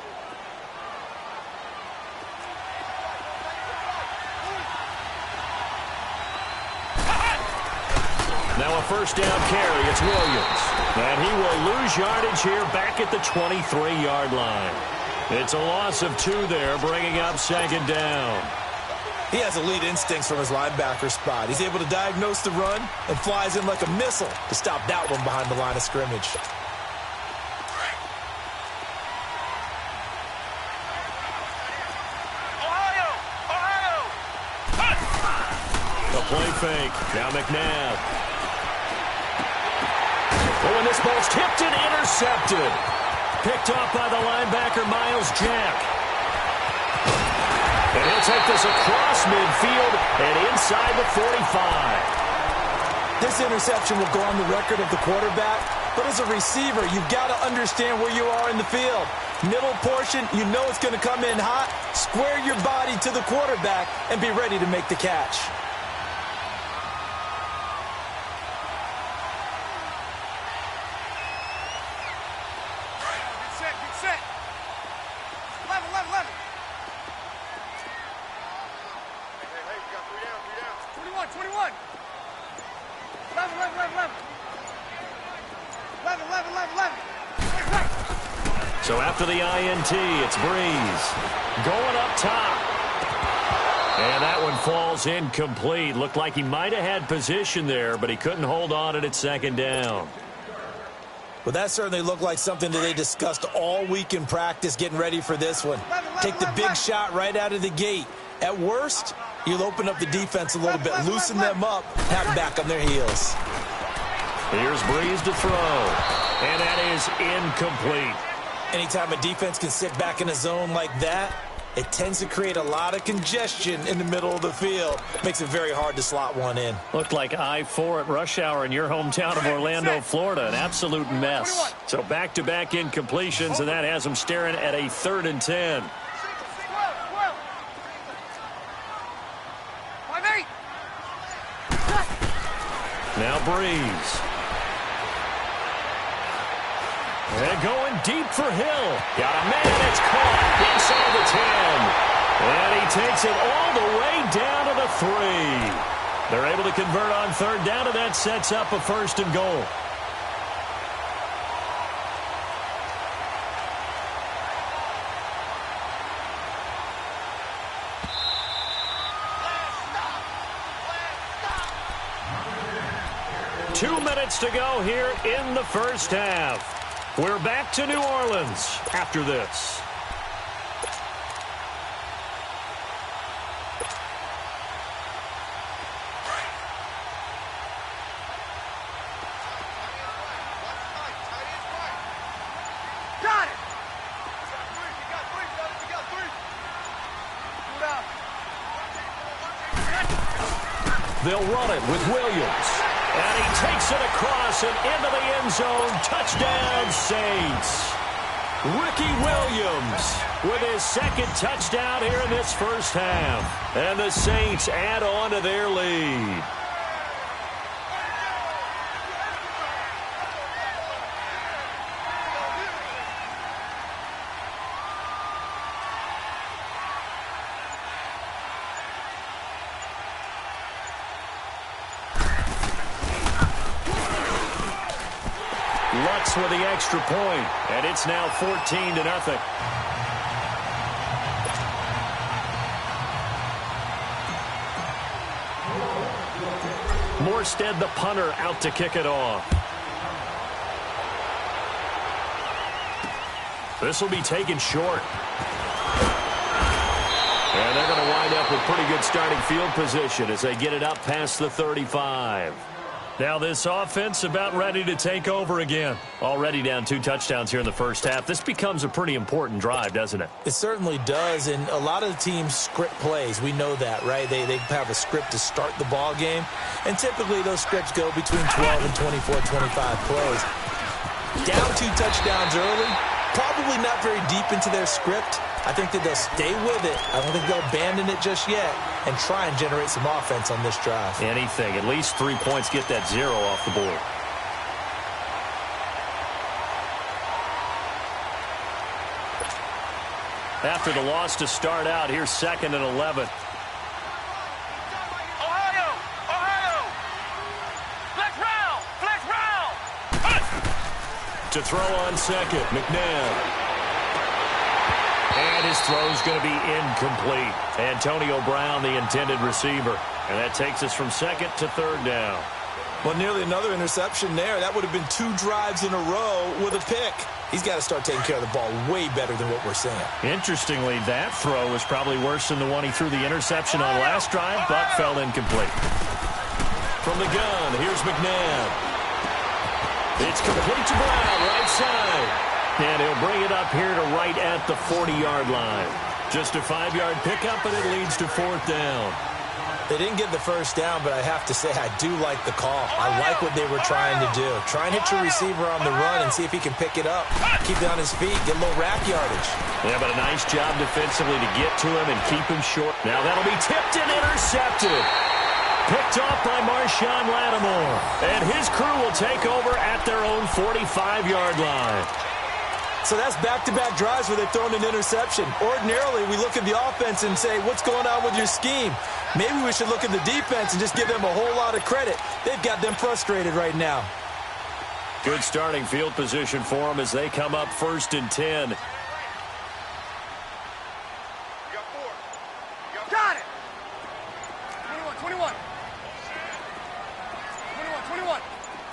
Now a first down carry. It's Williams. And he will lose yardage here back at the 23-yard line. It's a loss of 2 there, bringing up 2nd down. He has elite instincts from his linebacker spot. He's able to diagnose the run and flies in like a missile to stop that one behind the line of scrimmage. A play fake. Now McNabb. Oh, and this ball's tipped and intercepted. Picked off by the linebacker, Miles Jack. And he'll take this across midfield and inside the 45. This interception will go on the record of the quarterback, but as a receiver, you've got to understand where you are in the field. Middle portion, you know it's going to come in hot. Square your body to the quarterback and be ready to make the catch. So after the INT, it's Breeze going up top. And that one falls incomplete. Looked like he might have had position there, but he couldn't hold on it at 2nd down. Well, that certainly looked like something that they discussed all week in practice, getting ready for this one. Take the big shot right out of the gate. At worst, you'll open up the defense a little bit, loosen them up, have them back on their heels. Here's Breeze to throw, and that is incomplete. Anytime a defense can sit back in a zone like that, it tends to create a lot of congestion in the middle of the field. Makes it very hard to slot one in. Looked like I-4 at rush hour in your hometown of Orlando, Florida. An absolute mess. So back-to-back incompletions, and that has them staring at a 3rd and 10. Now Breeze. And going deep for Hill. Got a man, it's caught inside the 10. And he takes it all the way down to the 3. They're able to convert on 3rd down, and that sets up a 1st and goal. Two minutes to go here in the first half. We're back to New Orleans after this. Got it! They'll run it with Williams. And he takes it across and into the end zone. Touchdown, Saints. Ricky Williams with his 2nd touchdown here in this first half. And the Saints add on to their lead. Lutz with the extra point, and it's now 14-0. Morstead, the punter, out to kick it off. This will be taken short. And they're going to wind up with pretty good starting field position as they get it up past the 35. Now this offense about ready to take over again. Already down 2 touchdowns here in the first half. This becomes a pretty important drive, doesn't it? It certainly does, and a lot of the teams script plays. We know that, right? They have a script to start the ball game, and typically those scripts go between 12 and 24, 25 plays. Down 2 touchdowns early, probably not very deep into their script. I think that they'll stay with it. I don't think they'll abandon it just yet and try and generate some offense on this drive. Anything. At least 3 points, get that 0 off the board. After the loss to start out, here's 2nd and 11. Ohio! Flex round! To throw on second, McNabb. And his throw's going to be incomplete. Antonio Brown, the intended receiver. And that takes us from 2nd to 3rd down. Well, nearly another interception there. That would have been 2 drives in a row with a pick. He's got to start taking care of the ball way better than what we're seeing. Interestingly, that throw was probably worse than the one he threw the interception on last drive, but fell incomplete. From the gun, here's McNabb. It's complete to Brown, right side. And he'll bring it up here to right at the 40-yard line. Just a 5-yard pickup, and it leads to 4th down. They didn't get the first down, but I have to say I do like the call. I like what they were trying to do. Try and hit your receiver on the run and see if he can pick it up. Keep it on his feet, get a little rack yardage. Yeah, but a nice job defensively to get to him and keep him short. Now that'll be tipped and intercepted. Picked off by Marshawn Lattimore. And his crew will take over at their own 45-yard line. So that's back-to-back drives where they've thrown an interception. Ordinarily, we look at the offense and say, what's going on with your scheme? Maybe we should look at the defense and just give them a whole lot of credit. They've got them frustrated right now. Good starting field position for them as they come up 1st and 10. You got 4. Got it! 21. 21.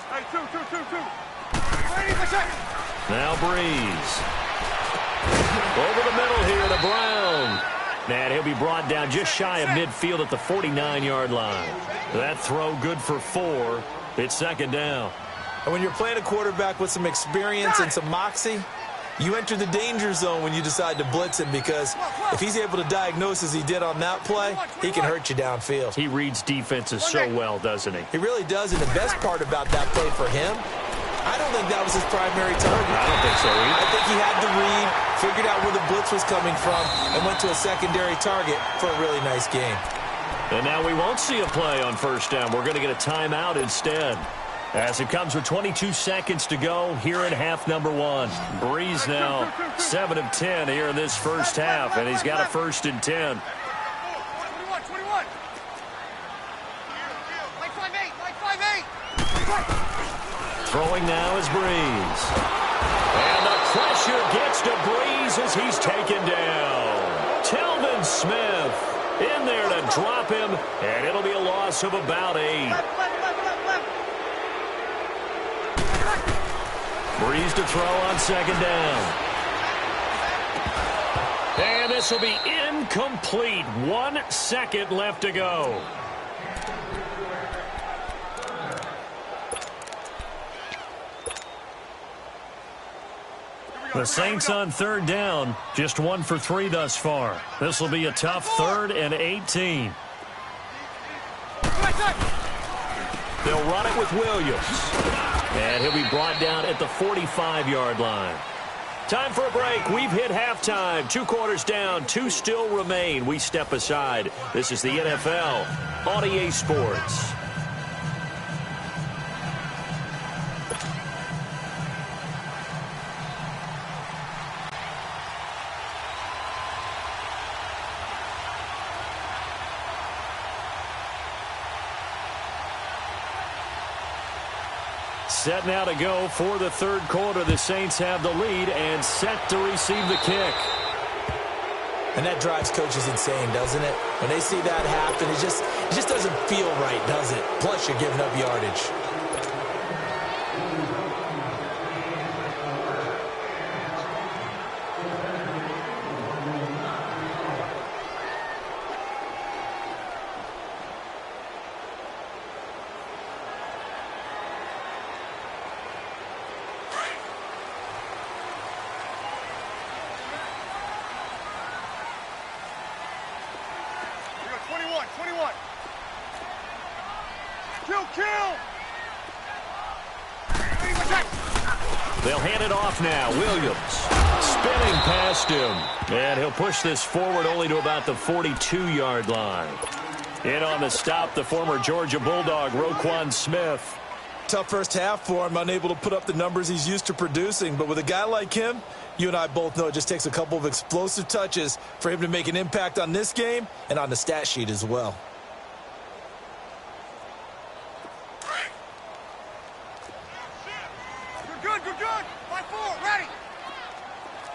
Hey, 2. Ready for check. Now Breeze. Over the middle here to Brown. And he'll be brought down just shy of midfield at the 49-yard line. That throw good for 4. It's 2nd down. And when you're playing a quarterback with some experience and some moxie, you enter the danger zone when you decide to blitz him, because if he's able to diagnose as he did on that play, he can hurt you downfield. He reads defenses so well, doesn't he? He really does, and the best part about that play for him, I don't think that was his primary target. I don't think so either. I think he had the read, figured out where the blitz was coming from, and went to a secondary target for a really nice game. And now we won't see a play on 1st down. We're going to get a timeout instead. As it comes with 22 seconds to go here in half number 1. Breeze now 7 of 10 here in this first half, and he's got a 1st and 10. 21. Like 5'8". Throwing now is Breeze. And the pressure gets to Breeze as he's taken down. Telvin Smith in there to drop him, and it'll be a loss of about 8. Breeze to throw on 2nd down. And this will be incomplete. 1 second left to go. The Saints on 3rd down, just 1 for 3 thus far. This will be a tough 3rd and 18. They'll run it with Williams. And he'll be brought down at the 45-yard line. Time for a break. We've hit halftime. 2 quarters down, 2 still remain. We step aside. This is the NFL on EA Sports. Set now to go for the third quarter. The Saints have the lead and set to receive the kick. And that drives coaches insane, doesn't it? When they see that happen, it just doesn't feel right, does it? Plus, you're giving up yardage. They'll hand it off now. Williams spinning past him. And he'll push this forward only to about the 42-yard line. In on the stop, the former Georgia Bulldog, Roquan Smith. Tough first half for him, unable to put up the numbers he's used to producing. But with a guy like him, you and I both know it just takes a couple of explosive touches for him to make an impact on this game and on the stat sheet as well. Good, good, good. 5-4, ready.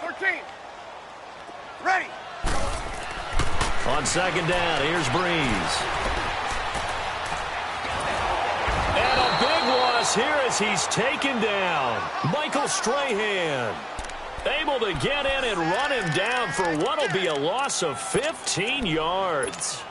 13. Ready. On second down, here's Breeze. And a big loss here as he's taken down. Michael Strahan able to get in and run him down for what will be a loss of 15 yards.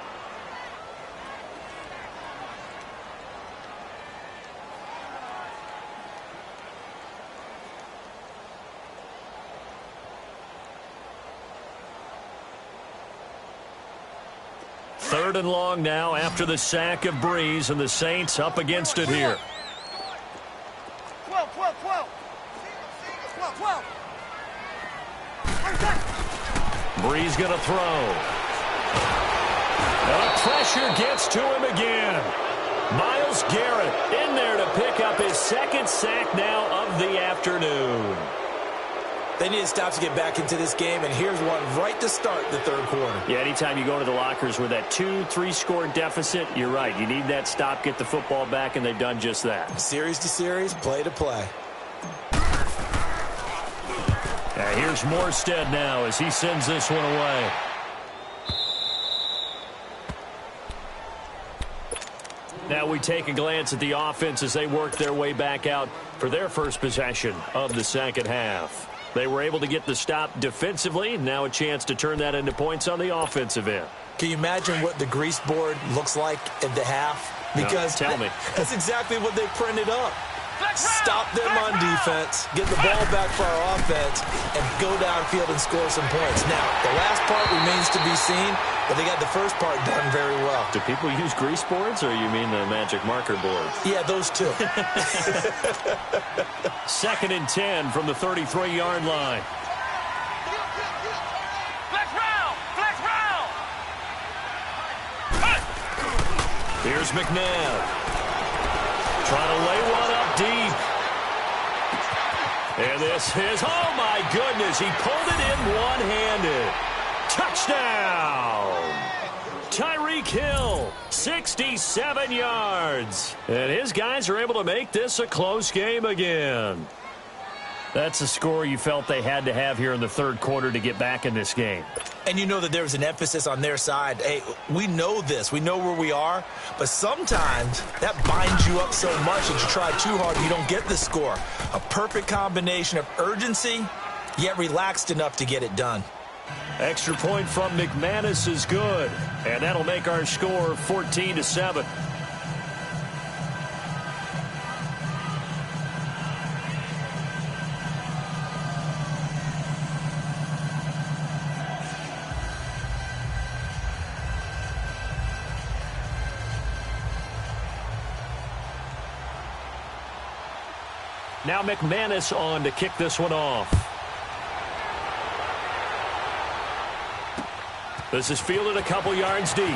Third and long now after the sack of Breeze, and the Saints up against it here. 12, 12, 12. 12, 12. Breeze going to throw. And the pressure gets to him again. Myles Garrett in there to pick up his second sack now of the afternoon. They need to stop to get back into this game, and here's one right to start the third quarter. Yeah, anytime you go to the lockers with that 2-3 score deficit, you're right. You need that stop, get the football back, and they've done just that. Series to series, play to play. Here's Morstead now as he sends this one away. Now we take a glance at the offense as they work their way back out for their first possession of the second half. They were able to get the stop defensively. Now a chance to turn that into points on the offensive end. Can you imagine what the grease board looks like at the half? Because no, tell me. That's exactly what they printed up. Stop them on defense, get the ball back for our offense, and go downfield and score some points. Now, the last part remains to be seen, but they got the first part done very well. Do people use grease boards, or you mean the magic marker boards? Yeah, those two. Second and 10 from the 33-yard line. Flex round! Flex round! Here's McNabb. Trying to lay one up deep. And this is, oh my goodness, he pulled it in one-handed. Touchdown! Tyreek Hill, 67 yards. And his guys are able to make this a close game again. That's a score you felt they had to have here in the third quarter to get back in this game. And you know that there was an emphasis on their side. Hey, we know this. We know where we are. But sometimes that binds you up so much that you try too hard and you don't get the score. A perfect combination of urgency, yet relaxed enough to get it done. Extra point from McManus is good. And that'll make our score 14-7. Now McManus on to kick this one off. This is fielded a couple yards deep.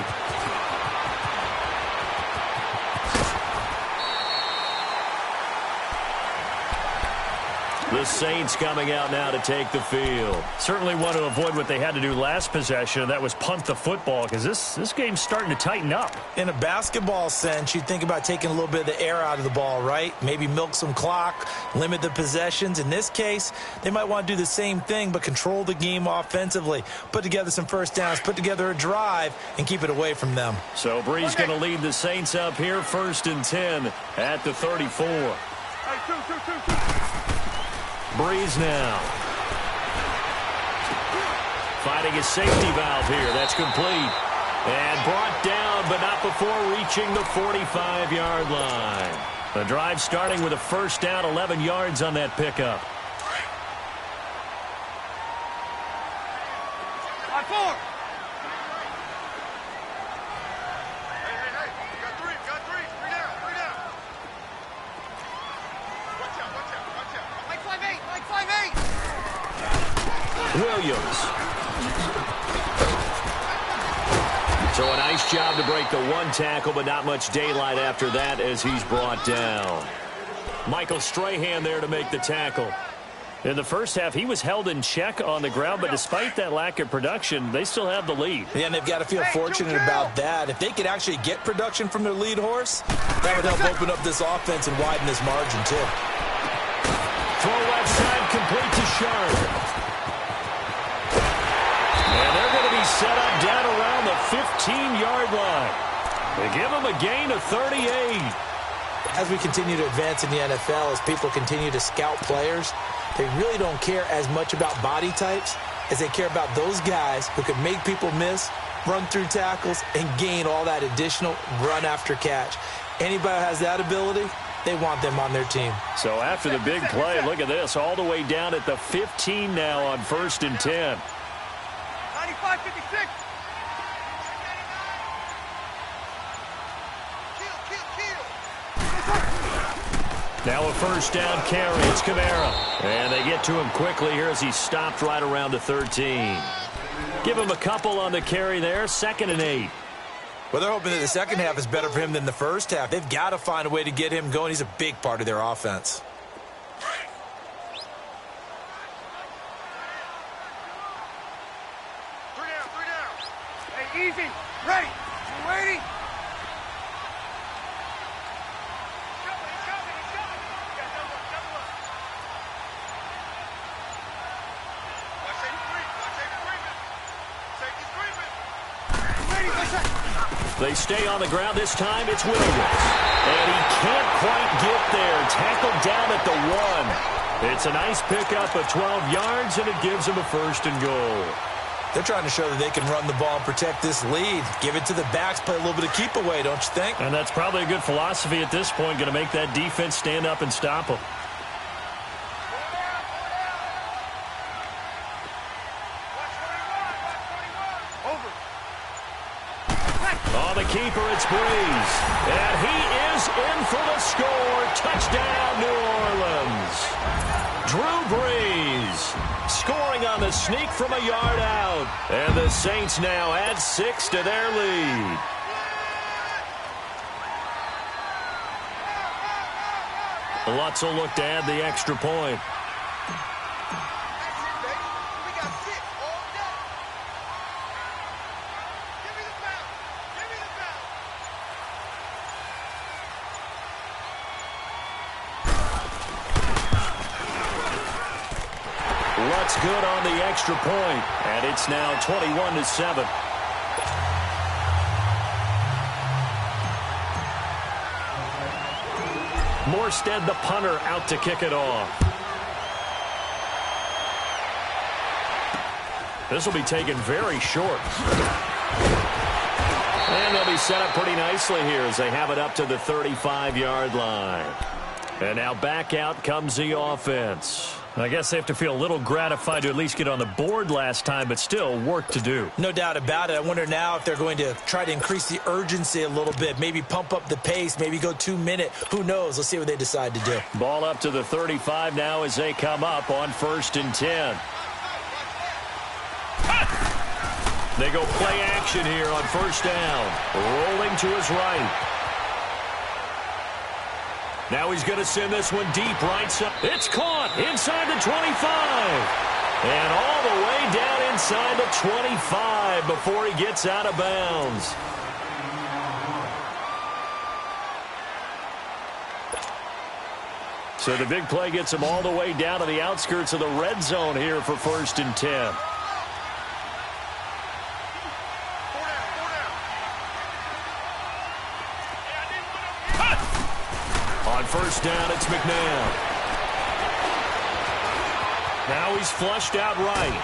The Saints coming out now to take the field. Certainly want to avoid what they had to do last possession, and that was punt the football, because this game's starting to tighten up. In a basketball sense, you think about taking a little bit of the air out of the ball, right? Maybe milk some clock, limit the possessions. In this case, they might want to do the same thing, but control the game offensively. Put together some first downs, put together a drive, and keep it away from them. So Brees going to lead the Saints up here, 1st and 10 at the 34. Hey, two. Brees now. Fighting a safety valve here. That's complete. And brought down, but not before reaching the 45-yard line. The drive starting with a first down, 11 yards on that pickup. 5-4. Williams. So a nice job to break the one tackle, but not much daylight after that as he's brought down. Michael Strahan there to make the tackle. In the first half, he was held in check on the ground, but despite that lack of production, they still have the lead. Yeah, and they've got to feel fortunate about that. If they could actually get production from their lead horse, that would help open up this offense and widen this margin, too. Throw left side, complete to Sharp. And they're going to be set up down around the 15-yard line. They give them a gain of 38. As we continue to advance in the NFL, as people continue to scout players, they really don't care as much about body types as they care about those guys who can make people miss, run through tackles, and gain all that additional run after catch. Anybody who has that ability, they want them on their team. So after the big play, look at this, all the way down at the 15 now on 1st and 10. 95-56. Now a first down carry. It's Kamara. And they get to him quickly here as he stopped right around the 13. Give him a couple on the carry there. 2nd and 8. Well, they're hoping that the second half is better for him than the first half. They've got to find a way to get him going. He's a big part of their offense. Hey, easy. Ready. You waiting? They stay on the ground. This time it's Williams. And he can't quite get there. Tackled down at the 1. It's a nice pickup of 12 yards, and it gives him a 1st and goal. They're trying to show that they can run the ball and protect this lead. Give it to the backs, play a little bit of keep away, don't you think? And that's probably a good philosophy at this point, going to make that defense stand up and stop them. On the keeper, it's Brees. And he is in for the score. Touchdown, New Orleans. Drew Brees scoring on the sneak from a yard out. And the Saints now add 6 to their lead. Lutz will look to add the extra point. Lutz good on the extra point, and it's now 21-7. Morstead, the punter, out to kick it off. This will be taken very short. And they'll be set up pretty nicely here as they have it up to the 35-yard line. And now back out comes the offense. I guess they have to feel a little gratified to at least get on the board last time, but still work to do. No doubt about it. I wonder now if they're going to try to increase the urgency a little bit, maybe pump up the pace, maybe go 2-minute. Who knows? Let's see what they decide to do. Ball up to the 35 now as they come up on 1st and 10. They go play action here on 1st down. Rolling to his right. Now he's going to send this one deep right side. It's caught inside the 25. And all the way down inside the 25 before he gets out of bounds. So the big play gets him all the way down to the outskirts of the red zone here for 1st and 10. On 1st down, it's McNabb. Now he's flushed out right.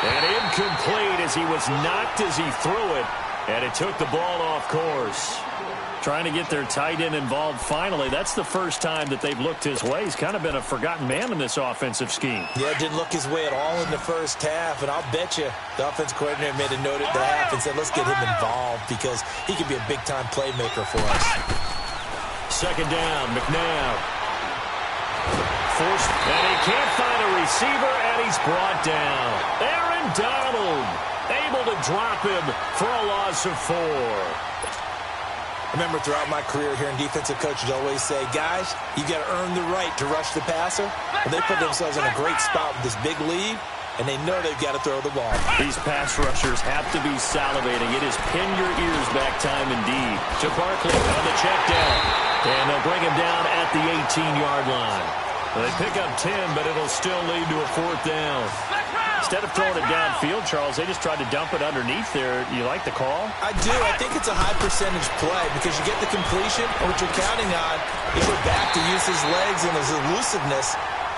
And incomplete as he was knocked as he threw it. And it took the ball off course. Trying to get their tight end involved finally. That's the first time that they've looked his way. He's kind of been a forgotten man in this offensive scheme. Yeah, didn't look his way at all in the first half. And I'll bet you the offensive coordinator made a note at the half and said, let's get him involved because he could be a big-time playmaker for us. 2nd down, McNabb. Forced, and he can't find a receiver, and he's brought down. Aaron Donald able to drop him for a loss of 4. I remember throughout my career hearing defensive coaches always say, guys, you got to earn the right to rush the passer. Well, they put themselves in a great spot with this big lead, and they know they've got to throw the ball. These pass rushers have to be salivating. It is pin your ears back time indeed. To Barkley on the check down, and they'll bring him down at the 18-yard line. They pick up 10, but it'll still lead to a 4th down. Instead of throwing it downfield, Charles, they just tried to dump it underneath there. You like the call? I do. I think it's a high-percentage play because you get the completion, and what you're counting on is your back to use his legs and his elusiveness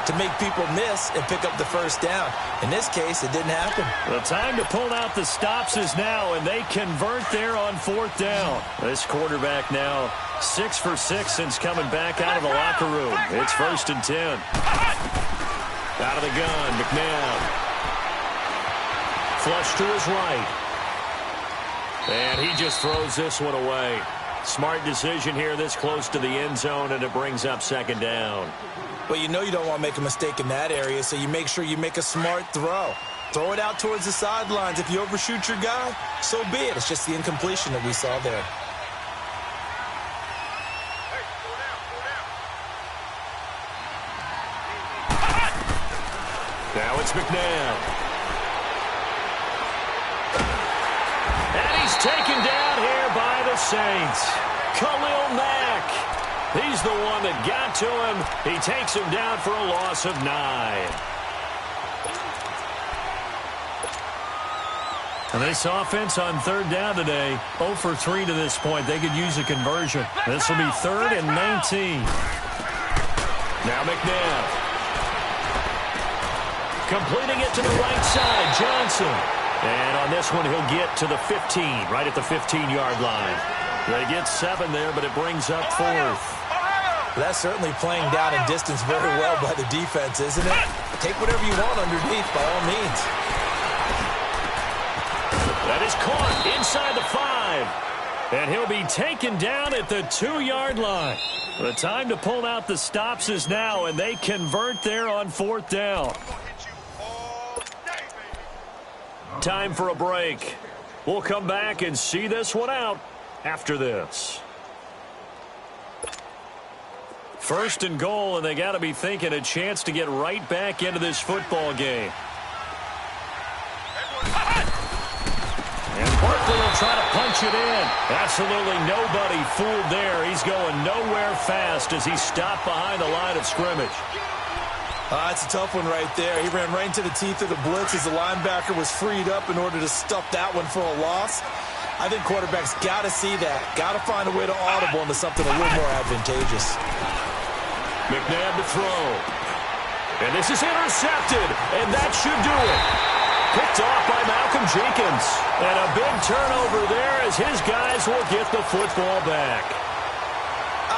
to make people miss and pick up the 1st down. In this case, it didn't happen. The time to pull out the stops is now, and they convert there on 4th down. This quarterback now 6 for 6 since coming back out of the locker room. It's 1st and 10. Out of the gun, McNabb. Flush to his right. And he just throws this one away. Smart decision here this close to the end zone, and it brings up 2nd down. Well, you know you don't want to make a mistake in that area, so you make sure you make a smart throw. Throw it out towards the sidelines. If you overshoot your guy, so be it. It's just the incompletion that we saw there. Now it's McNabb. And he's taken down here by the Saints. Khalil Mack. He's the one that got to him. He takes him down for a loss of 9. And this offense on 3rd down today, 0 for 3 to this point. They could use a conversion. This will be 3rd and 19. Now McNabb. Completing it to the right side, Johnson. And on this one, he'll get to the 15, right at the 15-yard line. They get 7 there, but it brings up 4th. That's certainly playing down in distance very well by the defense, isn't it? Take whatever you want underneath, by all means. That is caught inside the 5. And he'll be taken down at the 2-yard line. The time to pull out the stops is now, and they convert there on 4th down. Time for a break. We'll come back and see this one out after this. 1st and goal, and they got to be thinking a chance to get right back into this football game. And Barkley will try to punch it in. Absolutely nobody fooled there. He's going nowhere fast as he stopped behind the line of scrimmage. It's a tough one right there. He ran right into the teeth of the blitz as the linebacker was freed up in order to stuff that one for a loss. I think quarterbacks got to see that. Got to find a way to audible into something a little more advantageous. McNabb to throw. And this is intercepted, and that should do it. Picked off by Malcolm Jenkins. And a big turnover there as his guys will get the football back.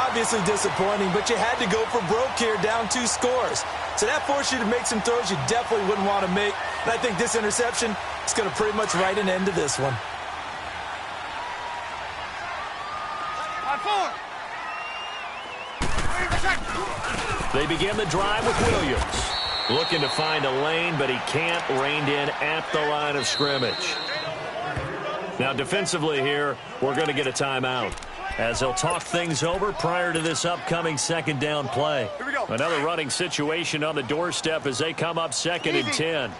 Obviously disappointing, but you had to go for broke here, down 2 scores. So that forced you to make some throws you definitely wouldn't want to make. And I think this interception is going to pretty much write an end to this one. They begin the drive with Williams. Looking to find a lane, but he can't. Reined in at the line of scrimmage. Now defensively here, we're going to get a timeout. as they'll talk things over prior to this upcoming second down play. Here we go. Another running situation on the doorstep as they come up second and 10.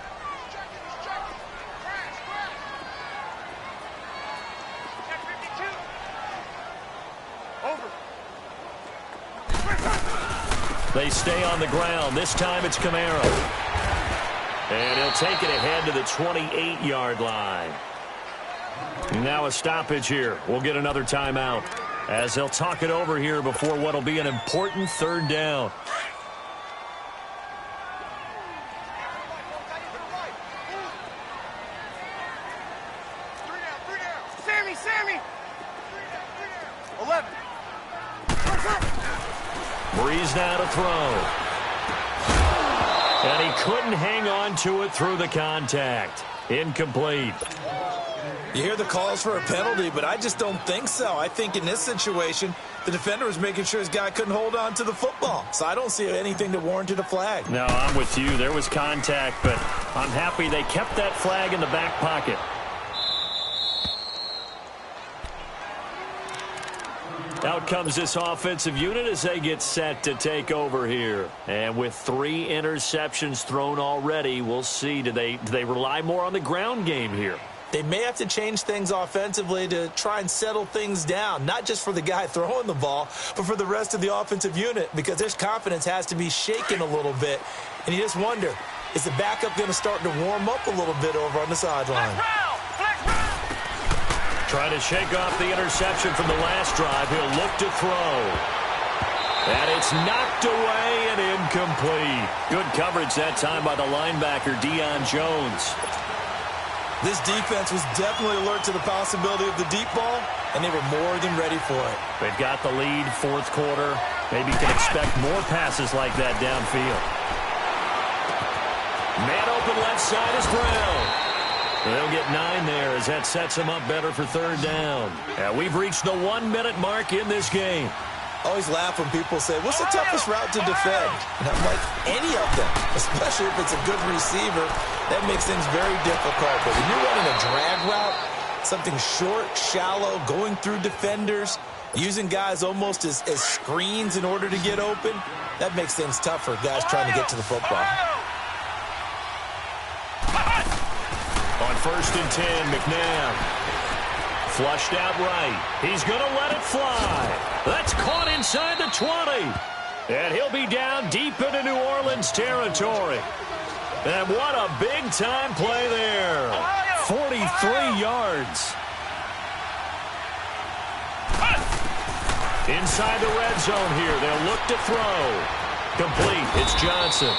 They stay on the ground. This time it's Camaro. And he'll take it ahead to the 28-yard line. Now a stoppage here. We'll get another timeout as they'll talk it over here before what will be an important third down. Sammy! 11. Breeze now to throw. And he couldn't hang on to it through the contact. Incomplete. You hear the calls for a penalty, but I just don't think so. I think in this situation, the defender was making sure his guy couldn't hold on to the football. So I don't see anything that warranted a flag. No, I'm with you. There was contact, but I'm happy they kept that flag in the back pocket. Out comes this offensive unit as they get set to take over here. And with 3 interceptions thrown already, we'll see. Do they rely more on the ground game here? They may have to change things offensively to try and settle things down, not just for the guy throwing the ball, but for the rest of the offensive unit, because their confidence has to be shaken a little bit. And you just wonder, is the backup going to start to warm up a little bit over on the sideline? Trying to shake off the interception from the last drive. He'll look to throw. And it's knocked away and incomplete. Good coverage that time by the linebacker, Deion Jones. This defense was definitely alert to the possibility of the deep ball, and they were more than ready for it. They've got the lead, fourth quarter. Maybe can expect more passes like that downfield. Man open left side is Brown. They'll get 9 there as that sets them up better for third down. And we've reached the 1-minute mark in this game. I always laugh when people say, what's the toughest route to defend? And I'm like, any of them, especially if it's a good receiver. That makes things very difficult. But when you're running a drag route, something short, shallow, going through defenders, using guys almost as screens in order to get open, that makes things tough for guys trying to get to the football. On 1st and 10, McNabb. Flushed out right. He's going to let it fly. That's caught inside the 20. And he'll be down deep into New Orleans territory. And what a big-time play there. 43 yards. Inside the red zone here. They'll look to throw. Complete. It's Johnson.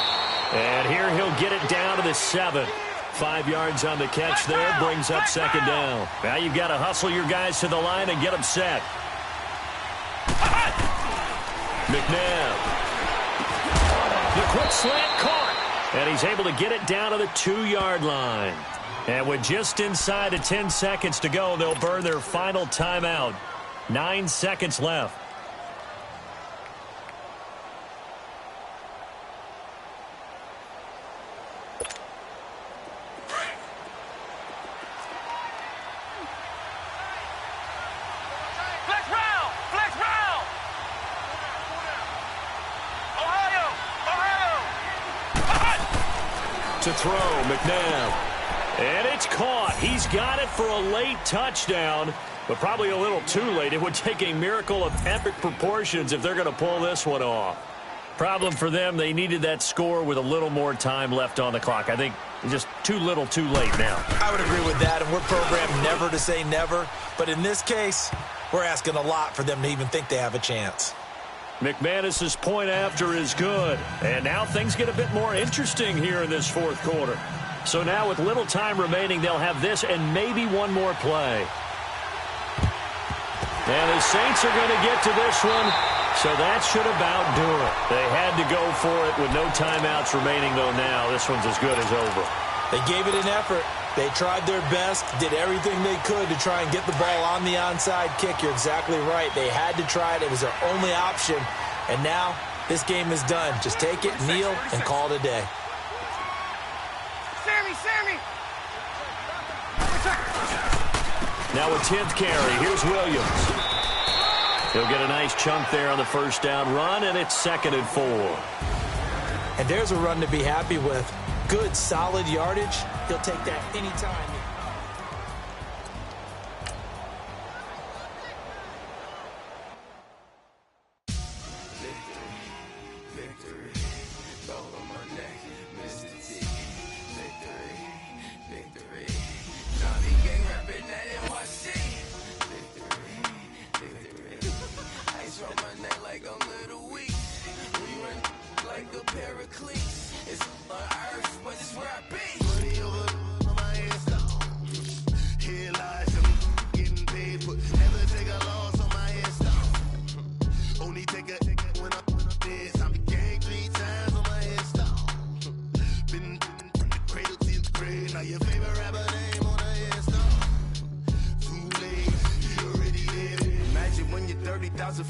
And here he'll get it down to the 7. 5 yards on the catch there, brings up second down. Now you've got to hustle your guys to the line and get them set. McNabb. The quick slant caught. And he's able to get it down to the 2-yard line. And with just inside of 10 seconds to go, they'll burn their final timeout. 9 seconds left. To throw, McNabb. And it's caught. He's got it for a late touchdown, but probably a little too late. It would take a miracle of epic proportions if they're going to pull this one off. Problem for them, they needed that score with a little more time left on the clock. I think just too little too late now. I would agree with that, and we're programmed never to say never. But in this case, we're asking a lot for them to even think they have a chance. McManus's point after is good. And now things get a bit more interesting here in this fourth quarter. So now with little time remaining, they'll have this and maybe one more play. And the Saints are going to get to this one, so that should about do it. They had to go for it with no timeouts remaining, though now this one's as good as over. They gave it an effort. They tried their best, did everything they could to try and get the ball on the onside kick. You're exactly right. They had to try it. It was their only option. And now this game is done. Just take it, kneel, and call it a day. Sammy! Now a 10th carry. Here's Williams. He'll get a nice chunk there on the first down run, and it's 2nd and 4. And there's a run to be happy with. Good, solid yardage. He'll take that anytime.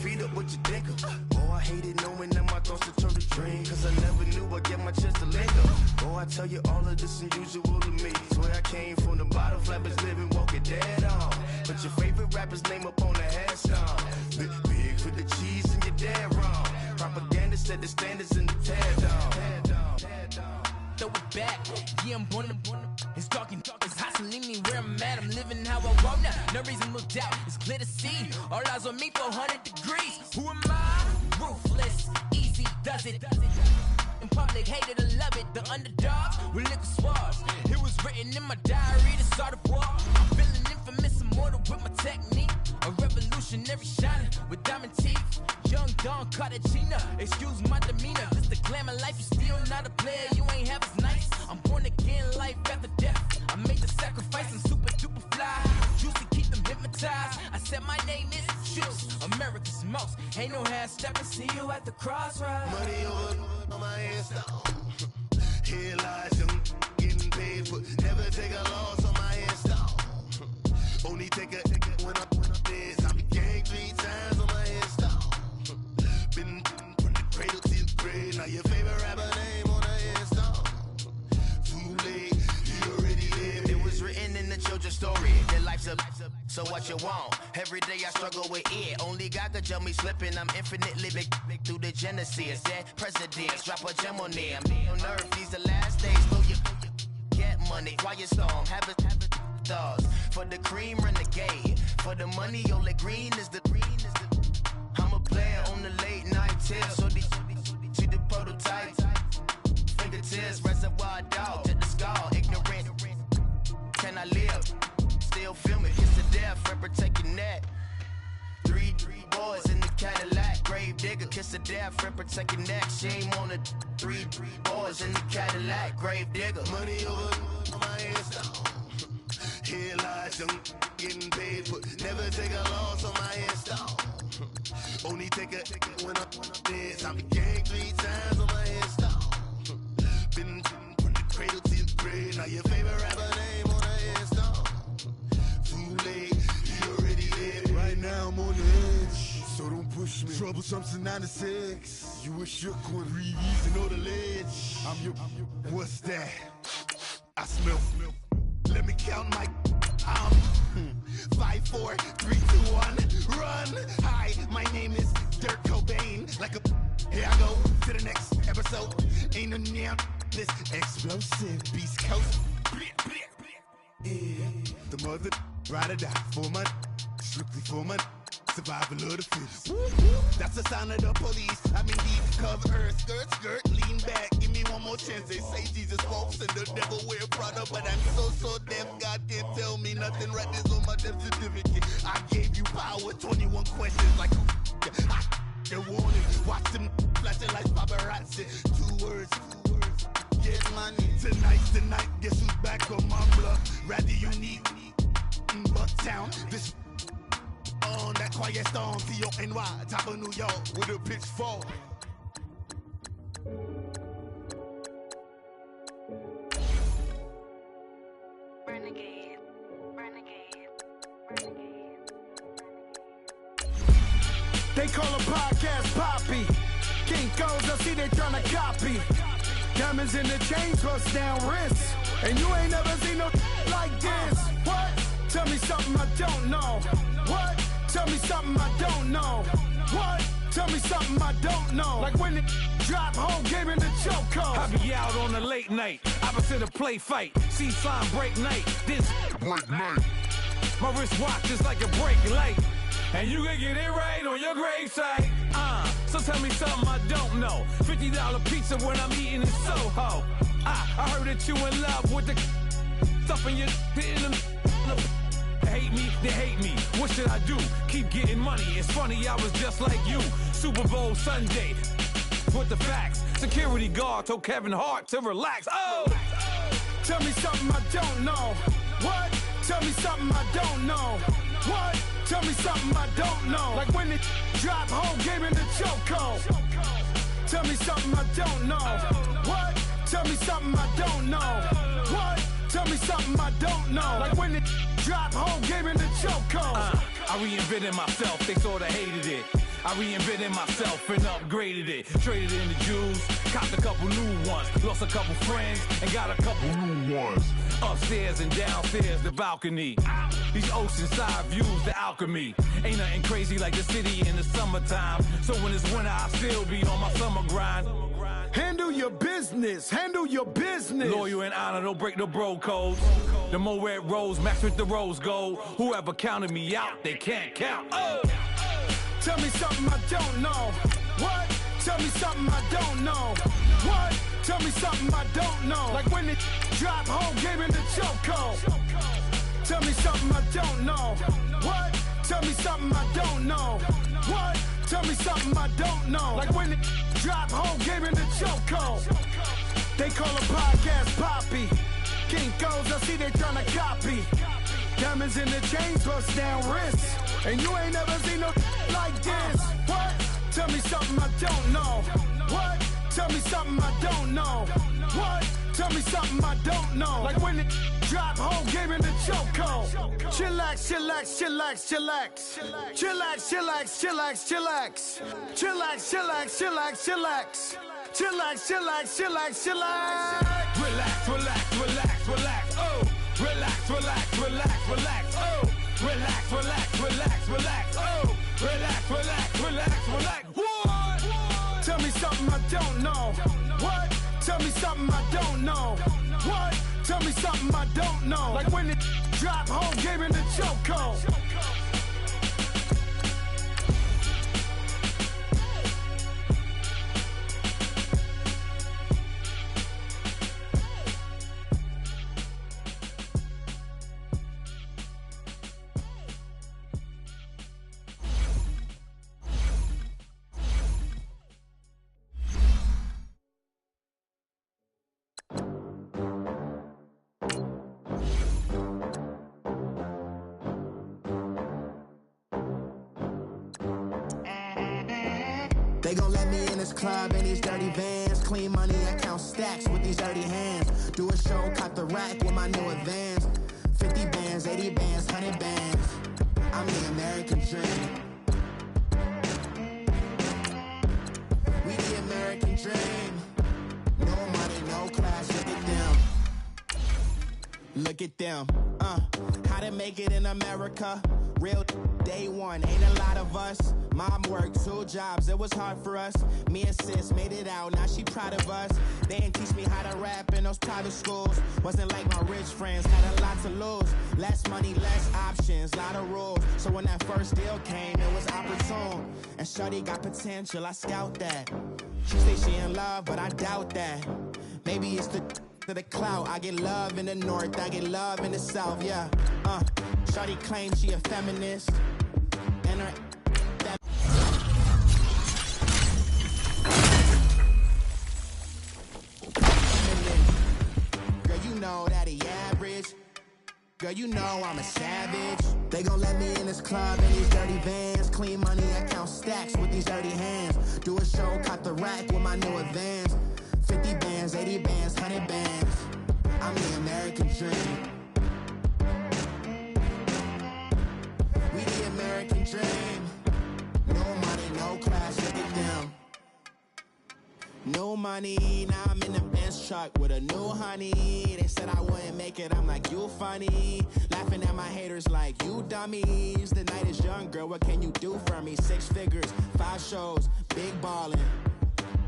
Feet up, what you think of? Oh, I hated knowing that my thoughts would turn to dream. Cause I never knew I'd get my chance to link up. Oh, I tell you all of this unusual to me. Swear I came from the bottom, flappers living, walking dead on. But your favorite rapper's name up on the headstone. Big for the cheese and you're dead wrong. Propaganda set the standards in the tear down. Throw it back, yeah, I'm born to it's talking, it's hustling me where I'm at. I'm living how I want now. No reason to doubt, it's clear to see. All eyes on me, 400 degrees. Who am I? Ruthless, easy, does it. In public, hated or love it. The underdogs with liquor swabs. It was written in my diary, the start of war. I'm feeling infamous, immortal with my technique. A revolutionary shining with diamond teeth. Young Don Cartagena, excuse my demeanor. This the glamour life, you still not a player, you ain't half as nice. I'm born again, life after death. I made the sacrifice and super duper fly. Juicy, keep them hypnotized. I said my name is Juice, America's most. Ain't no half stepping, see you at the crossroads. Money over on my headstone. Here lies young, getting paid, but never take a loss on my headstone. Only take a when I'm dead. I became 3 times on my headstone. Been from the cradle to the grave. Now your favorite rapper name on the headstone. Too late, you already lived. It was written in the children's story. Their life's a so what you want? Every day I struggle with it. Only God could tell me slipping. I'm infinitely big through the genesis. Dead presidents, drop a gem on them. On earth, these the last days. So you get money, quiet storm, have it stars. For the cream, renegade. For the money, only green is the. I'm a player on the late night tips. So these see the prototype. Fingertips, reservoir dog to the skull. Ignorant. Can I live? Still film it. Kiss to death, friend protect your neck. 3 boys in the Cadillac. Grave digger, kiss to death, friend protect your neck. Shame on the 3 boys in the Cadillac. Grave digger. Money over on my headstone. Here lies young, getting paid, but never take a loss on my headstone. Only take a when I'm dead. I became 3 times on my headstone. Been from the cradle to the grave. Now your favorite rapper name on the headstone. Too late, you already lived. Right now I'm on the edge, so don't push me. Troublesome to 96. You a shook one, breeze and know the ledge. I'm your, what's that? I smell. Let me count my 5, 4, 3, 2, 1, run. Hi, my name is Dirk Cobain. Like a here I go to the next episode. Ain't no damn this explosive Beast Coast. Yeah, the mother ride or die for my strictly for my survival of the fittest. That's the sound of the police. I mean, deep cover earth, skirt, lean back. Give me one more chance. They say Jesus walks and the devil wear Prada, but I'm so deaf. God can't tell me nothing. Right this on my death certificate. I gave you power. 21 questions like you're warning. Watch them flashing like paparazzi. 2 words. Get money. Tonight. Guess who's back on my block? Rather unique. Bucktown. This. On that quiet storm, T-O-N-Y, top of New York, with a pitchfork. Renegade. They call a podcast Poppy. King goes, I see they tryna copy. Diamonds in the chains, bust down wrists. And you ain't never seen no like this. What? Tell me something I don't know. What? Tell me something I don't know. What? Tell me something I don't know. Like when it drop home, game in the chokehold. I be out on a late night, opposite a play fight. See sign break night, this break night. My wristwatch is like a brake light, and you can get it right on your gravesite. So tell me something I don't know. $50 pizza when I'm eating in Soho. I heard that you in love with the stuff in your hitting them. They hate me, they hate me. What should I do? Keep getting money. It's funny, I was just like you. Super Bowl Sunday with the facts. Security guard told Kevin Hart to relax. Oh! Tell me something I don't know. What? Tell me something I don't know. What? Tell me something I don't know. Like when it drop home, game in the chokehold. Tell me something I don't know. What? Tell me something I don't know. What? Tell me something I don't know. Like when it drop home, game in the chokehold. I reinvented myself, they sorta hated it. I reinvented myself and upgraded it. Traded in the Jews, copped a couple new ones. Lost a couple friends and got a couple new ones. Upstairs and downstairs, the balcony. These oceanside views, the alchemy. Ain't nothing crazy like the city in the summertime. So when it's winter, I still be on my summer grind. Handle your business, handle your business. Loyal and honor, don't break the bro codes. The more red rose match with the rose gold. Whoever counted me out, they can't count. Oh! Tell me something I don't know. What? Tell me something I don't know. What? Tell me something I don't know. Like when it drop home, game in the chokehold. Tell me something I don't know. What? Tell me something I don't know. What? Tell me something I don't know. Like when it drop home, game in the chokehold. They call a podcast Poppy. Kinkos, I see they tryna copy. Diamonds in the chains, bust down wrists. And you ain't never seen no like this. What? Tell me something I don't know. What? Tell me something I don't know. What? Tell me something I don't know. Like when it drop home, game in the chokehold. Chillax, chillax, chillax, chillax. Chillax, chillax, chillax, chillax. Chillax, chillax, chillax, chillax. Chillax, chillax, chillax, chillax. Relax, relax, relax, relax. Oh! Relax, relax, relax, relax. Oh! Relax, relax, relax, relax. Oh! Relax, relax, relax, relax. What? Tell me something I don't know. What? Tell me something I don't know. What? Tell me something I don't know. Like when it drop home, game in the chokehold. They gon' let me in this club in these dirty vans. Clean money, I count stacks with these dirty hands. Do a show, cop the rack with my new advance. 50 bands, 80 bands, 100 bands. I'm the American dream. We the American dream. No money, no class, look at them. Look at them. How to make it in America. Real day one, ain't a lot of us. Mom worked 2 jobs, it was hard for us. Me and sis made it out, now she proud of us. They didn't teach me how to rap in those private schools. Wasn't like my rich friends, had a lot to lose. Less money, less options, lot of rules. So when that first deal came, it was opportune. And shorty got potential, I scout that. She say she in love, but I doubt that. Maybe it's the clout. I get love in the north, I get love in the south, yeah. Shorty claims she a feminist. And her girl, you know that he average. Girl, you know I'm a savage. They gon' let me in this club in these dirty vans. Clean money, I count stacks with these dirty hands. Do a show, cop the rack with my new advance. 50 bands, 80 bands, 100 bands. I'm the American dream. We the American dream. No money, no class, look at them. New money, now I'm in the Benz truck with a new honey. They said I wouldn't make it, I'm like, you funny. Laughing at my haters like, you dummies. The night is young, girl, what can you do for me? 6 figures, 5 shows, big ballin'.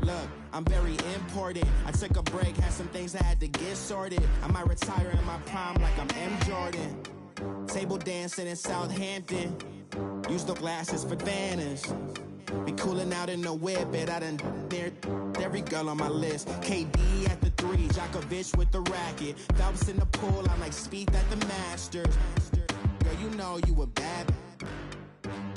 Look, I'm very important. I took a break, had some things I had to get sorted. I might retire in my prime like I'm M. Jordan. Table dancing in Southampton. Use the glasses for Vannas. Be cooling out in the whip, but I done near every girl on my list. KD at the 3, Djokovic with the racket. Phelps in the pool, I'm like Spieth at the Masters. Girl, you know you a bad.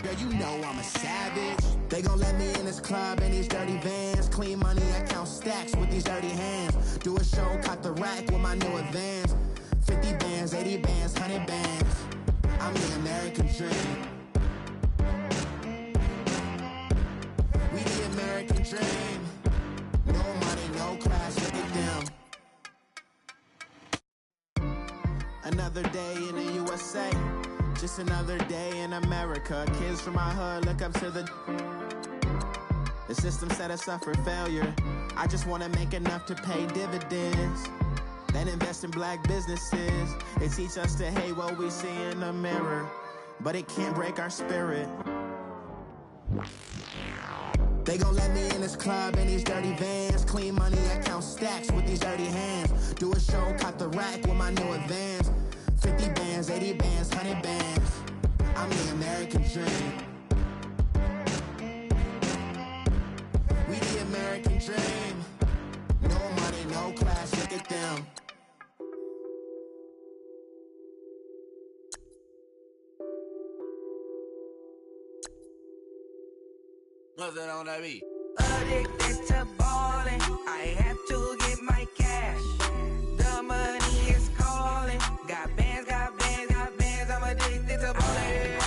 Girl, you know I'm a savage. They gon' let me in this club in these dirty vans. Clean money, I count stacks with these dirty hands. Do a show, caught the rack with my new advance. 50 bands, 80 bands, 100 bands. I'm the American dream. We the American dream. No money, no class, look at them. Another day in the USA. Just another day in America. Kids from my hood look up to the system set us up for failure. I just wanna make enough to pay dividends. Then invest in black businesses. They teach us to hate what we see in the mirror, but it can't break our spirit. They gon' let me in this club in these dirty vans. Clean money, I count stacks with these dirty hands. Do a show, caught the rack with my new advance. 50 bands, 80 bands, 100 bands. I'm the American dream. We the American dream. No money, no class, look at them. What's that on that beat? Addicted to ballin', I have to get my cash. The money is calling. Got bands, got bands, got bands. I'm addicted to ballin'.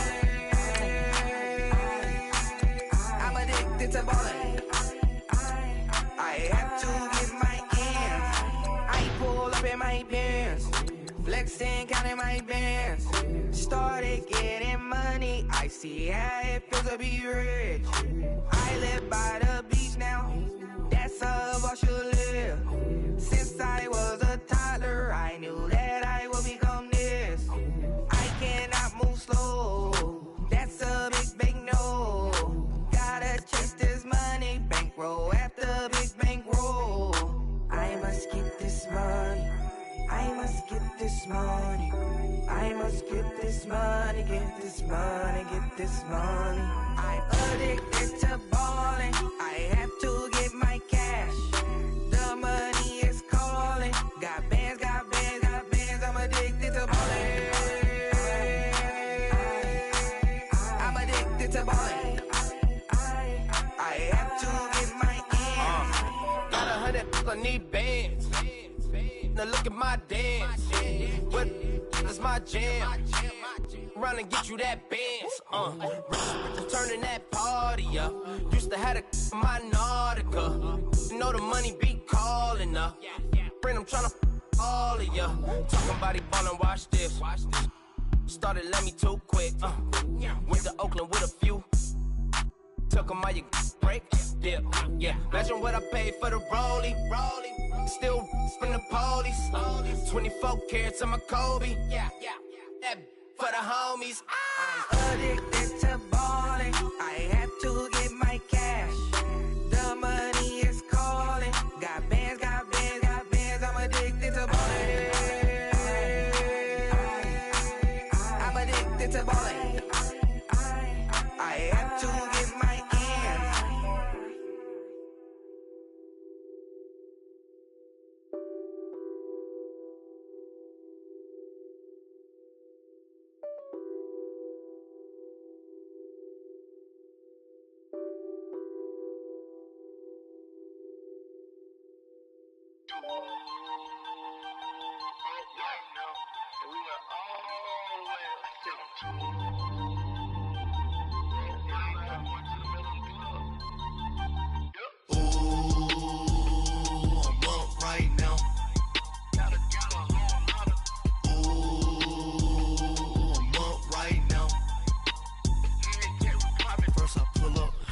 I'm addicted to ballin'. I have to get my ends. I pull up in my bands, flexing, counting my bands. Started getting money. I see how it feels to be rich. I live by the beach now. That's how I should live. Since I was a toddler, I knew that I would become this. I cannot move slow. That's a big no. Gotta chase this money, bankroll after big bankroll. I must get this money. I must get this money. I must get this money, get this money, get this money. I'm addicted to ballin'. I have to get my cash. The money is calling. Got bands, got bands, got bands. I'm addicted to ballin'. I'm addicted to ballin'. I have to get my ends. Got 100, I need bands. Now look at my dance. What is my jam? Run and get you that bands. Turning that party up. Used to have a my Nautica. You know the money be calling up. Friend, I'm tryna all of ya. Talking about he ballin', watch this. Started let me too quick. Went to Oakland with a few. Took 'em all you break. Dip. Yeah. Imagine what I paid for the rollie. Still from the police. 24 carats on my Kobe. Yeah. That for the homies. I'm addicted to ballin'. I have to get my cash. The money is calling. Got bands, got bands, got bands. I'm addicted to ballin'. I'm addicted to ballin'. I have to get my ends.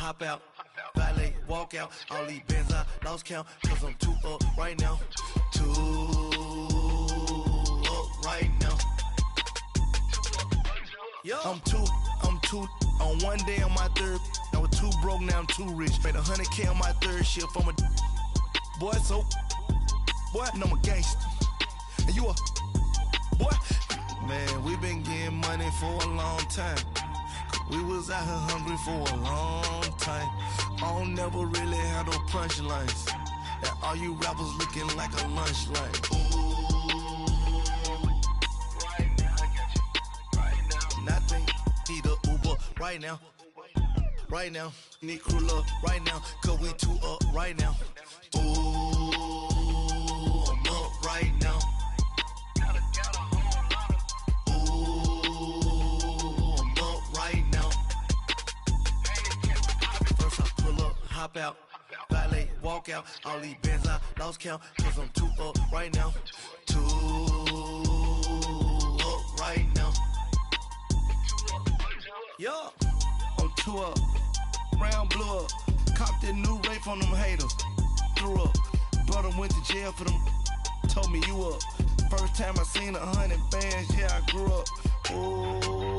Hop out, valet, walk out. All these bands I lost count, cause I'm too up right now. Too up right now. I'm too on one day on my third. I was too broke, now I'm too rich. Made 100K on my third shift. I'm a boy, so boy, and I'm a gangster. And you a boy. Man, we been getting money for a long time. We was out here hungry for a long time. I don't never really have no punchlines. And all you rappers looking like a lunch line. Right now, I got you. Right now. Nothing, need a Uber right now. Right now, need crew up right now. Cause we too up right now. Ooh, I'm up right now. Hop out, valet, walk out. All these bands I lost count, cause I'm too up right now. Too up right now. Yo, I'm too up. Round blew up. Copped that new rape from them haters. Threw up. Brother went to jail for them. Told me you up. First time I seen 100 bands, yeah, I grew up. Ooh.